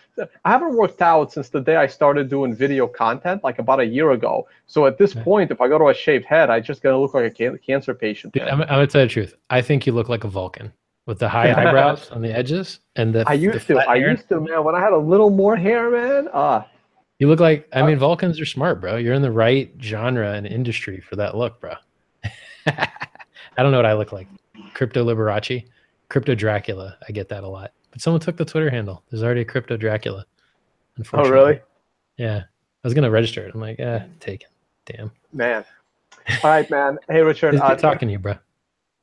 the day I started doing video content, like about a year ago. So at this point, if I go to a shaved head, I just gonna look like a cancer patient. Dude, I'm gonna tell you the truth. I think you look like a Vulcan with the high eyebrows on the edges and the. I used to, man. When I had a little more hair, man. You look like, I mean, Vulcans are smart, bro. You're in the right genre and industry for that look, bro. I don't know what I look like. Crypto Liberace, Crypto Dracula. I get that a lot. But someone took the Twitter handle. There's already a Crypto Dracula. Unfortunately. Oh, really? Yeah. I was going to register it. I'm like, taken. Damn. Man. All right, man. Hey, Richard. It's good talking to you, bro.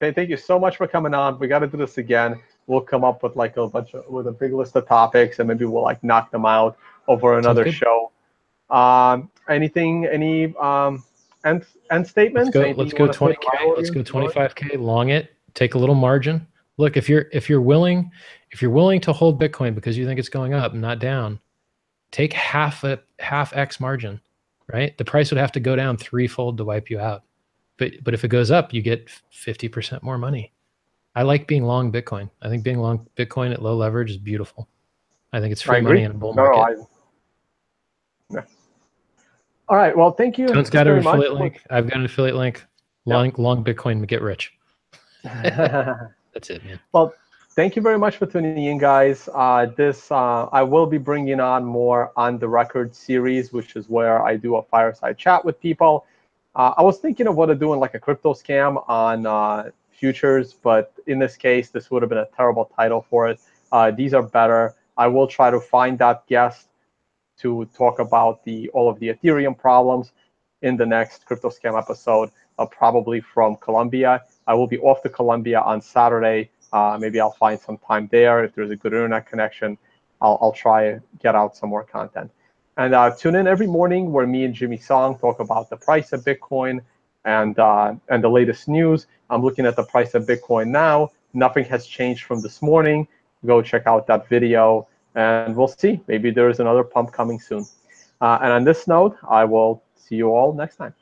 Hey, thank you so much for coming on. We got to do this again. We'll come up with like with a big list of topics, and maybe we'll like knock them out over another good. show. Anything? Any end statements? Let's go 20K. Let's go 25K. Long it. Take a little margin. Look, if you're willing to hold Bitcoin because you think it's going up, not down, take half X margin, right? The price would have to go down threefold to wipe you out. But if it goes up, you get 50% more money. I like being long Bitcoin. I think being long Bitcoin at low leverage is beautiful. I think it's free money in a bull market. Yeah. All right. Well, thank you. Tone's got an affiliate link. I've got an affiliate link. Long Bitcoin to get rich. That's it, man. Well, thank you very much for tuning in, guys. I will be bringing on more On the Record series, which is where I do a fireside chat with people. I was thinking of doing like a crypto scam on futures, but in this case, this would have been a terrible title for it. These are better. I will try to find that guest to talk about all of the Ethereum problems in the next crypto scam episode, probably from Colombia. I will be off to Colombia on Saturday. Maybe I'll find some time there. If there's a good internet connection, I'll try to get out some more content. And tune in every morning where me and Jimmy Song talk about the price of Bitcoin and the latest news. I'm looking at the price of Bitcoin now. Nothing has changed from this morning. Go check out that video. And we'll see. Maybe there is another pump coming soon. And on this note, I will see you all next time.